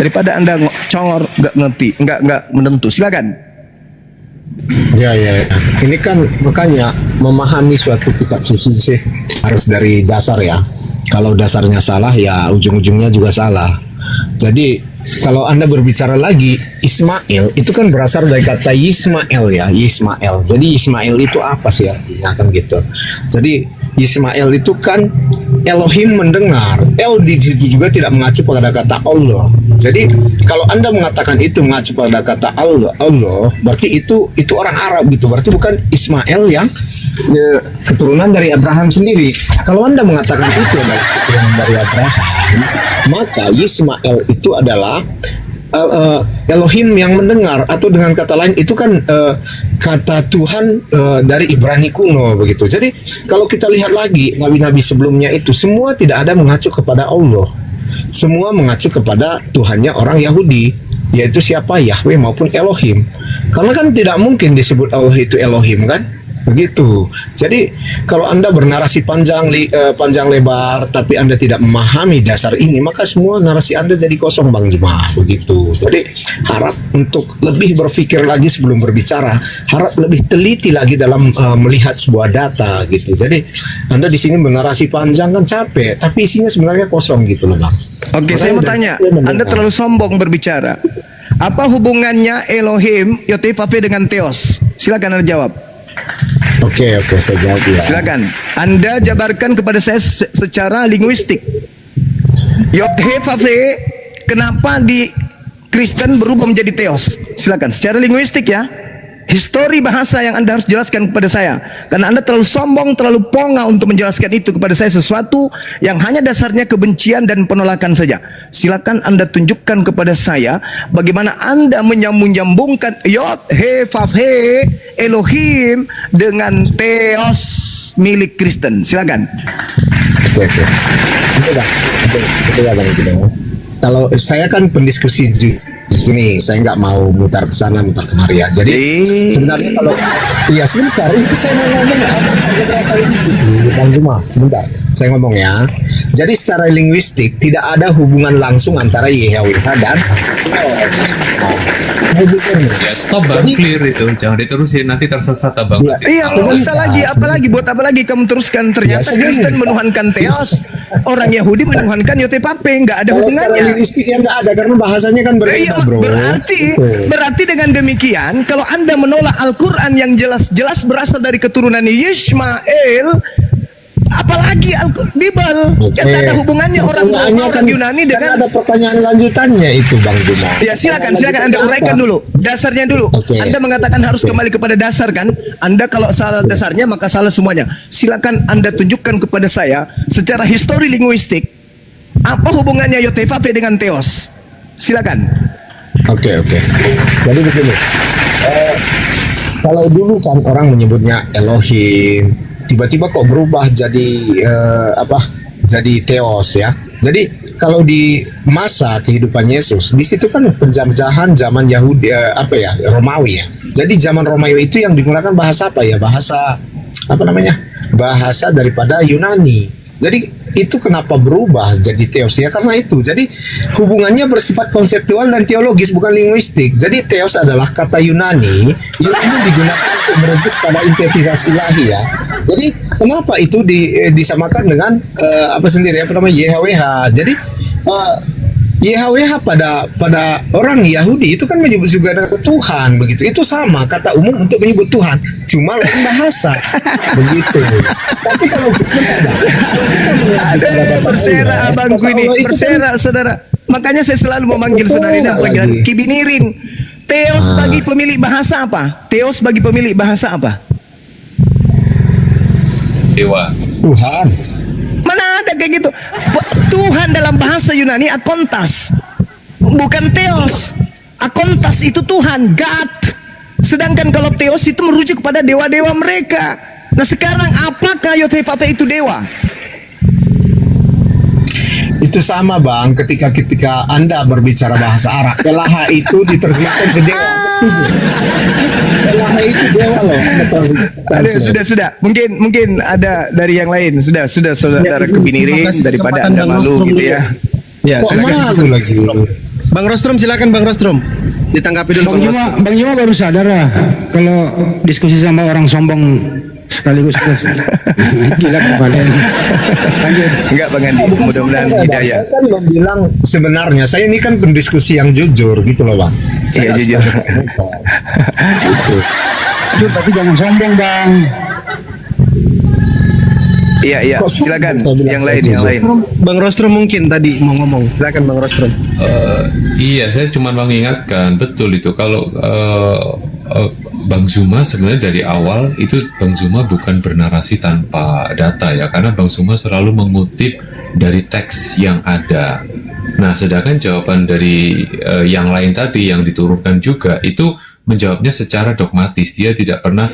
daripada Anda congor, nggak ngerti, nggak menentu. Silakan. Ya. Ini kan makanya memahami suatu kitab suci sih harus dari dasar ya. Kalau dasarnya salah ya ujung-ujungnya juga salah. Jadi kalau Anda berbicara lagi, Ismail itu kan berasal dari kata Yismael ya, Yismael. Jadi Ismail itu apa sih artinya kan gitu. Jadi Ismail itu kan Elohim mendengar. El di situ juga tidak mengacu pada kata Allah. Jadi kalau Anda mengatakan itu mengacu pada kata Allah, berarti itu orang Arab gitu. Berarti bukan Ismail yang keturunan dari Abraham sendiri. Kalau Anda mengatakan itu adalah keturunan dari Abraham, maka Yismael itu adalah Elohim yang mendengar, atau dengan kata lain itu kan kata Tuhan dari Ibrani kuno begitu. Jadi kalau kita lihat lagi nabi-nabi sebelumnya itu semua tidak ada mengacu kepada Allah, semua mengacu kepada Tuhannya orang Yahudi, yaitu siapa? Yahweh maupun Elohim. Karena kan tidak mungkin disebut Allah itu Elohim kan? Begitu. Jadi kalau Anda bernarasi panjang lebar tapi Anda tidak memahami dasar ini, maka semua narasi Anda jadi kosong, Bang Jemaah. Begitu. Jadi harap untuk lebih berpikir lagi sebelum berbicara, harap lebih teliti lagi dalam melihat sebuah data gitu. Jadi Anda di sini bernarasi panjang kan capek, tapi isinya sebenarnya kosong gitu loh, Bang. Oke, saya mau tanya, Anda terlalu sombong berbicara. Apa hubungannya Elohim Yotevave dengan Theos? Silakan Anda jawab. Oke, saya jawab ya. Silakan. Anda jabarkan kepada saya secara linguistik. Yotevave kenapa di Kristen berubah menjadi Theos? Silakan secara linguistik ya. Histori bahasa yang Anda harus jelaskan kepada saya. Karena Anda terlalu sombong, terlalu ponga untuk menjelaskan itu kepada saya, sesuatu yang hanya dasarnya kebencian dan penolakan saja. Silakan Anda tunjukkan kepada saya bagaimana Anda menyambung-nyambungkan Yod, He, Vav, He, Elohim dengan Theos milik Kristen. Silakan. Oke. Itu Bang. Kalau saya kan pendiskusi ini, saya nggak mau mutar ke sana, mutar kemari ya. Jadi sebenarnya kalau sebentar, ini saya mau ngomong Bang Juma, sebentar. Saya ngomong ya. Jadi secara linguistik tidak ada hubungan langsung antara YHWH dan ya stop Bang, clear itu, jangan diterusin nanti tersesat Bang. Iya, nggak usah lagi, apalagi buat apa lagi kamu teruskan? Ternyata Kristen menuhankan Theos, orang Yahudi menuhankan Yotevave, nggak ada hubungannya. Secara linguistik yang nggak ada, karena bahasanya kan berbeda, bro. Berarti dengan demikian, kalau Anda menolak Al-Quran yang jelas-jelas berasal dari keturunan Yismael, apalagi Bible, kan ada hubungannya orang Yunani dengan. Kan ada pertanyaan lanjutannya itu, Bang Juma. Ya silakan Anda uraikan dulu dasarnya dulu. Anda mengatakan harus kembali kepada dasar kan? Anda kalau salah dasarnya maka salah semuanya. Silakan Anda tunjukkan kepada saya secara histori linguistik apa hubungannya Yotevave dengan Theos. Silakan. Oke. Jadi begini. Kalau dulu kan orang menyebutnya Elohim, tiba-tiba kok berubah jadi jadi Theos ya. Jadi kalau di masa kehidupan Yesus, di situ kan penjajahan zaman Yahudi Romawi ya. Jadi zaman Romawi itu yang digunakan bahasa apa ya? Bahasa Bahasa daripada Yunani. Jadi itu kenapa berubah jadi Theos ya, karena itu. Jadi hubungannya bersifat konseptual dan teologis, bukan linguistik. Jadi Theos adalah kata Yunani yang ini digunakan untuk merujuk pada identitas ilahi ya. Jadi kenapa itu disamakan dengan YHWH. Jadi YHWH pada orang Yahudi itu kan menyebut juga dengan Tuhan begitu. Itu sama kata umum untuk menyebut Tuhan, cuma lain bahasa begitu. Tapi kalau bersera abangku ini, bersera saudara. Makanya saya selalu memanggil saudara ini panggilan Kibinirin. Theos bagi pemilik bahasa apa? Theos bagi pemilik bahasa apa? dewa. Tuhan. Mana ada kayak gitu? Tuhan dalam bahasa Yunani akontas, bukan theos. Akontas itu Tuhan, God. Sedangkan kalau theos itu merujuk kepada dewa-dewa mereka. Nah sekarang apakah Yotevave itu dewa? Itu sama bang, ketika Anda berbicara bahasa Arab, Elaha itu diterjemahkan ke dewa. Setuju? Elaha itu dewa loh. Sudah. Mungkin ada dari yang lain. Sudah saudara Kebiniring daripada Anda Bang malu Rostrom gitu dulu. ya. Ya, Kok silakan. malu lagi? Bang Rostrom, silakan Bang Rostrom. Ditanggapi dulu Bang Rostrom. Bang Juma baru sadar lah kalau diskusi sama orang sombong sekaligus plus. Gila kepala. Lanjut. Enggak Bang Andi, mudah-mudahan hidayah. Saya kan bilang sebenarnya saya ini kan pendiskusi yang jujur gitu loh bang. Iya jujur. Jujur tapi jangan sombong bang. Iya, silakan yang lain. Bang Rostrom mungkin tadi mau ngomong. Silakan Bang Rostrom. Iya, saya cuma mengingatkan betul itu kalau Bang Zuma sebenarnya dari awal itu Bang Zuma bukan bernarasi tanpa data ya, karena Bang Zuma selalu mengutip dari teks yang ada. Nah, sedangkan jawaban dari yang lain tadi yang diturunkan juga itu menjawabnya secara dogmatis, dia tidak pernah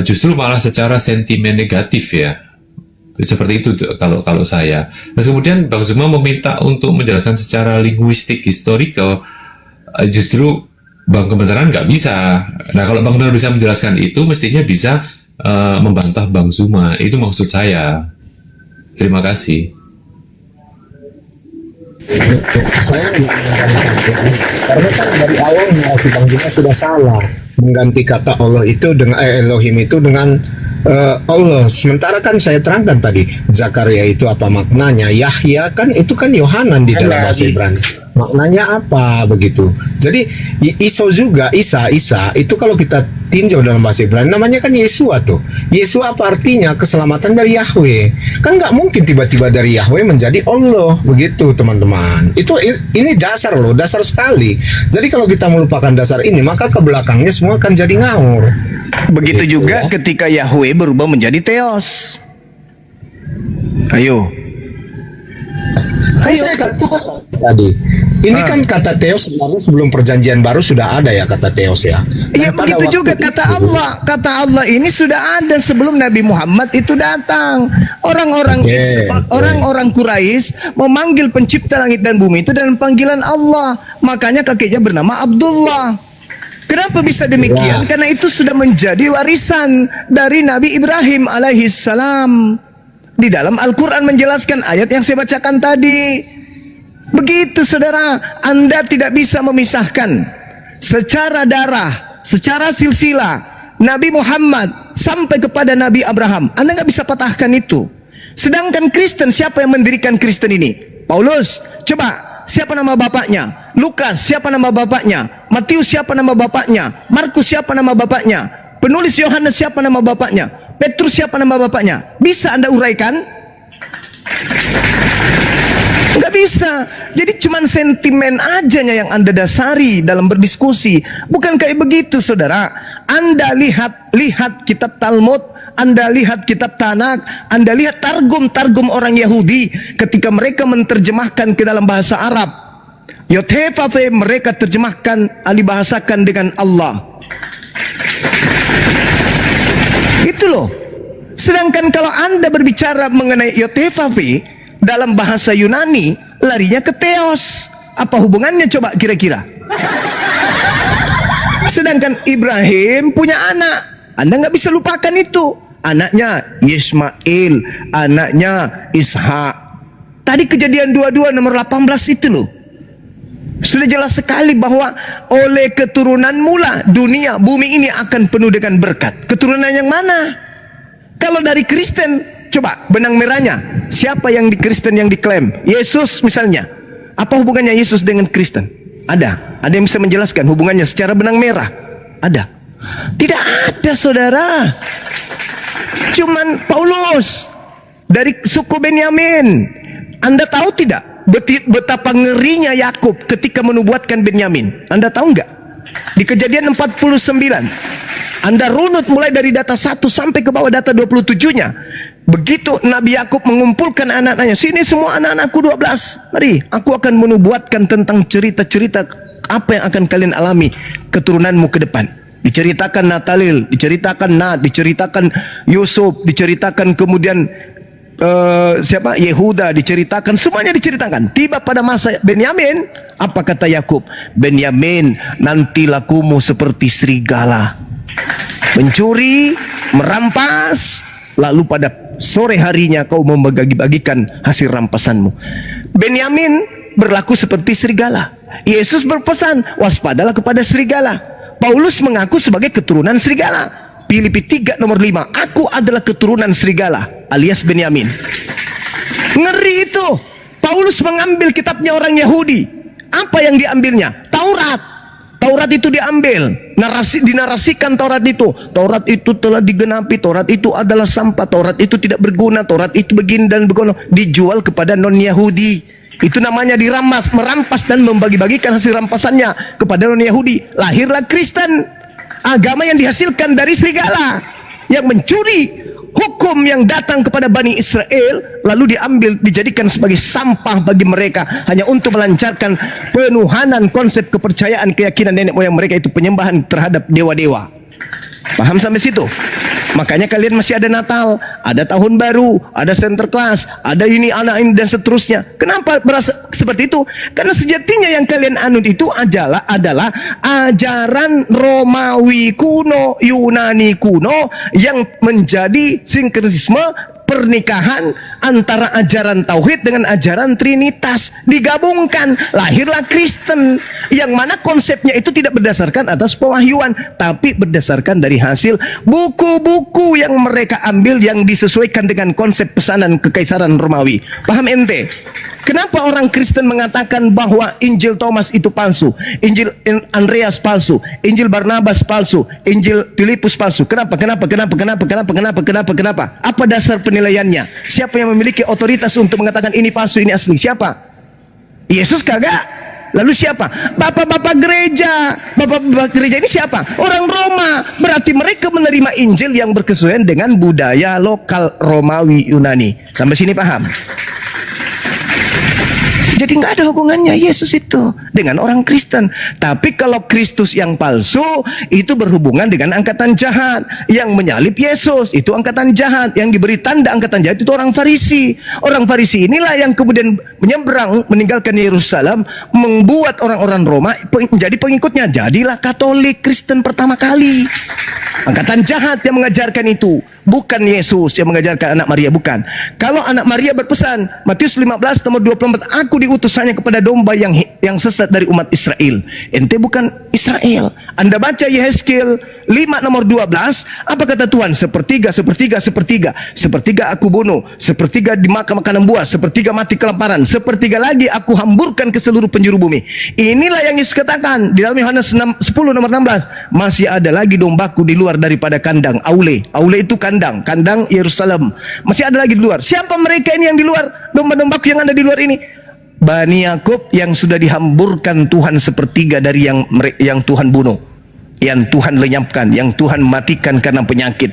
justru malah secara sentimen negatif ya. Seperti itu kalau saya. Nah, kemudian Bang Zuma meminta untuk menjelaskan secara linguistik historical, justru Bang Kebenaran nggak bisa. Nah, kalau Bang Kebenaran bisa menjelaskan itu, mestinya bisa membantah Bang Zuma. Itu maksud saya. Terima kasih. Saya karena kan dari awal narasi Bang Juma sudah salah mengganti kata Allah itu dengan Elohim itu dengan Allah. Sementara kan saya terangkan tadi Zakaria itu apa maknanya, Yahya kan itu kan Yohanan di dalam bahasa Ibrani. Maknanya apa begitu. Jadi Isa itu kalau kita tinjau dalam bahasa Ibrani namanya kan Yesua tuh. Yesua apa artinya? Keselamatan dari Yahweh. Kan nggak mungkin tiba-tiba dari Yahweh menjadi Allah begitu teman-teman. Ini dasar loh, dasar sekali. Jadi kalau kita melupakan dasar ini maka ke belakangnya semua akan jadi ngawur. Begitu juga ketika Yahweh berubah menjadi Theos. Ayo. Saya katakan tadi. Ini kan kata Theos sebenarnya sebelum perjanjian baru sudah ada ya kata Theos ya. Iya Dan pada begitu waktu juga kata Allah. Kata Allah ini sudah ada sebelum Nabi Muhammad itu datang. Orang-orang Quraisy memanggil pencipta langit dan bumi itu dengan panggilan Allah. Makanya kakeknya bernama Abdullah. Kenapa bisa demikian? Karena itu sudah menjadi warisan dari Nabi Ibrahim alaihissalam. Di dalam Al-Quran menjelaskan ayat yang saya bacakan tadi. Begitu saudara, Anda tidak bisa memisahkan secara darah, secara silsilah Nabi Muhammad sampai kepada Nabi Abraham. Anda nggak bisa patahkan itu. Sedangkan Kristen, siapa yang mendirikan Kristen ini? Paulus. Coba, siapa nama bapaknya? Lukas, siapa nama bapaknya? Matius, siapa nama bapaknya? Markus, siapa nama bapaknya? Penulis Yohanes, siapa nama bapaknya? Petrus, siapa nama bapaknya? Bisa Anda uraikan? Nggak bisa. Jadi cuman sentimen ajanya yang Anda dasari dalam berdiskusi. Bukan kayak begitu saudara. Anda lihat kitab Talmud, Anda lihat kitab Tanakh, Anda lihat targum orang Yahudi ketika mereka menerjemahkan ke dalam bahasa Arab. Yotevave mereka terjemahkan, alih bahasakan dengan Allah. Itu loh. Sedangkan kalau Anda berbicara mengenai Yotevave dalam bahasa Yunani, larinya ke Theos. Apa hubungannya coba kira-kira? Sedangkan Ibrahim punya anak. Anda nggak bisa lupakan itu. Anaknya Yismail, anaknya Ishak. Tadi Kejadian 22 nomor 18 itu loh. Sudah jelas sekali bahwa oleh keturunan mula dunia bumi ini akan penuh dengan berkat. Keturunan yang mana? Kalau dari Kristen, coba benang merahnya. Siapa yang di Kristen yang diklaim? Yesus misalnya. Apa hubungannya Yesus dengan Kristen? Ada. Ada yang bisa menjelaskan hubungannya secara benang merah? Ada. Tidak ada saudara. Cuman Paulus dari suku Benyamin. Anda tahu tidak betapa ngerinya Yakub ketika menubuatkan Benyamin? Anda tahu nggak? Di Kejadian 49, Anda runut mulai dari data 1 sampai ke bawah data 27-nya. Begitu Nabi Yakub mengumpulkan anak-anaknya, sini semua anak-anakku 12, mari aku akan menubuatkan tentang cerita-cerita apa yang akan kalian alami keturunanmu ke depan. Diceritakan Natalil, diceritakan Nat, diceritakan Yusuf, diceritakan kemudian siapa, Yehuda, diceritakan, semuanya diceritakan. Tiba pada masa Benyamin, apa kata Yakub? Benyamin, nanti lakumu seperti serigala, mencuri, merampas, lalu pada sore harinya kau membagi-bagikan hasil rampasanmu. Benyamin berlaku seperti serigala. Yesus berpesan, waspadalah kepada serigala. Paulus mengaku sebagai keturunan serigala. Filipi 3 nomor 5, aku adalah keturunan serigala alias Benyamin. Ngeri itu. Paulus mengambil kitabnya orang Yahudi. Apa yang diambilnya? Taurat. Taurat itu diambil, dinarasikan Taurat itu. Taurat itu telah digenapi, Taurat itu adalah sampah, Taurat itu tidak berguna, Taurat itu begini dan begono. Dijual kepada non-Yahudi. Itu namanya dirampas, merampas dan membagi-bagikan hasil rampasannya kepada non-Yahudi. Lahirlah Kristen, agama yang dihasilkan dari serigala, yang mencuri hukum yang datang kepada Bani Israel, lalu diambil, dijadikan sebagai sampah bagi mereka, hanya untuk melancarkan penuhanan konsep kepercayaan keyakinan nenek moyang mereka itu, penyembahan terhadap dewa-dewa. Paham sampai situ? Makanya kalian masih ada Natal, ada Tahun Baru, ada Sinterklas, ada ini, anak ini dan seterusnya. Kenapa berasa seperti itu? Karena sejatinya yang kalian anut itu adalah ajaran Romawi kuno, Yunani kuno, yang menjadi sinkretisme pernikahan antara ajaran tauhid dengan ajaran trinitas, digabungkan, lahirlah Kristen, yang mana konsepnya itu tidak berdasarkan atas pewahyuan, tapi berdasarkan dari hasil buku-buku yang mereka ambil, yang disesuaikan dengan konsep pesanan kekaisaran Romawi. Paham ente? Kenapa orang Kristen mengatakan bahwa Injil Thomas itu palsu, Injil Andreas palsu, Injil Barnabas palsu, Injil Filipus palsu? Kenapa? Apa dasar penilaiannya? Siapa yang memiliki otoritas untuk mengatakan ini palsu, ini asli? Siapa? Yesus kagak? Lalu siapa? Bapak-bapak gereja. Bapak-bapak gereja ini siapa? Orang Roma. Berarti mereka menerima Injil yang berkesesuaian dengan budaya lokal Romawi Yunani. Sampai sini paham? Jadi nggak ada hubungannya Yesus itu dengan orang Kristen. Tapi kalau Kristus yang palsu itu berhubungan dengan angkatan jahat yang menyalib Yesus, itu angkatan jahat. Yang diberi tanda angkatan jahat itu orang Farisi. Orang Farisi inilah yang kemudian menyeberang, meninggalkan Yerusalem, membuat orang-orang Roma menjadi pengikutnya. Jadilah Katolik Kristen pertama kali. Angkatan jahat yang mengajarkan itu, bukan Yesus yang mengajarkan anak Maria, bukan. Kalau anak Maria berpesan, Matius 15 nomor 24, aku diutus hanya kepada domba yang sesat dari umat Israel. Ente bukan Israel. Anda baca Yehezkiel 5 nomor 12, apa kata Tuhan? Sepertiga aku bunuh, sepertiga dimakan makanan buah, sepertiga mati kelaparan, sepertiga lagi aku hamburkan ke seluruh penjuru bumi. Inilah yang Yesus katakan di dalam Yohanes 10 nomor 16, masih ada lagi dombaku di luar daripada kandang. Aule itu kandang Yerusalem. Masih ada lagi di luar. Siapa mereka ini yang di luar? Domba-dombaku yang ada di luar ini, Bani Yakub yang sudah dihamburkan Tuhan sepertiga dari yang Tuhan bunuh, yang Tuhan lenyapkan, yang Tuhan matikan karena penyakit.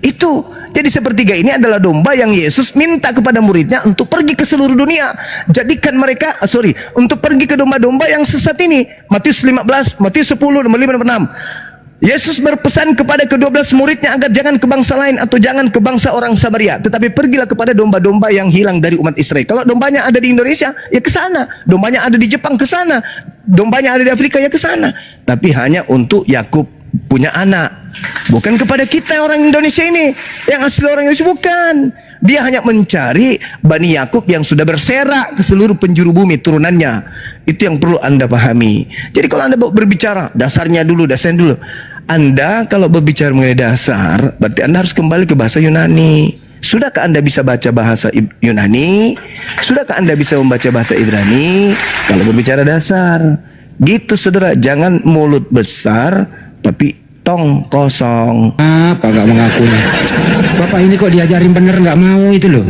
Itu. Jadi sepertiga ini adalah domba yang Yesus minta kepada muridnya untuk pergi ke seluruh dunia. Jadikan mereka, untuk pergi ke domba-domba yang sesat ini. Matius 15, Matius 10, nomor 5, nomor 6. Yesus berpesan kepada ke-12 muridnya agar jangan ke bangsa lain atau jangan ke bangsa orang Samaria, tetapi pergilah kepada domba-domba yang hilang dari umat Israel. Kalau dombanya ada di Indonesia, ya ke sana. Dombanya ada di Jepang, ke sana. Dombanya ada di Afrika, ya ke sana. Tapi hanya untuk Yakub punya anak. Bukan kepada kita orang Indonesia ini, yang asli orang Indonesia, bukan. Dia hanya mencari Bani Yakub yang sudah berserak ke seluruh penjuru bumi turunannya. Itu yang perlu Anda pahami. Jadi kalau Anda berbicara dasarnya dulu. Anda kalau berbicara mengenai dasar, berarti Anda harus kembali ke bahasa Yunani. Sudahkah Anda bisa baca bahasa Yunani? Sudahkah Anda bisa membaca bahasa Ibrani? Kalau berbicara dasar, gitu saudara. Jangan mulut besar tapi tong kosong. Apa gak mengaku? Bapak ini kok diajarin bener nggak mau itu loh.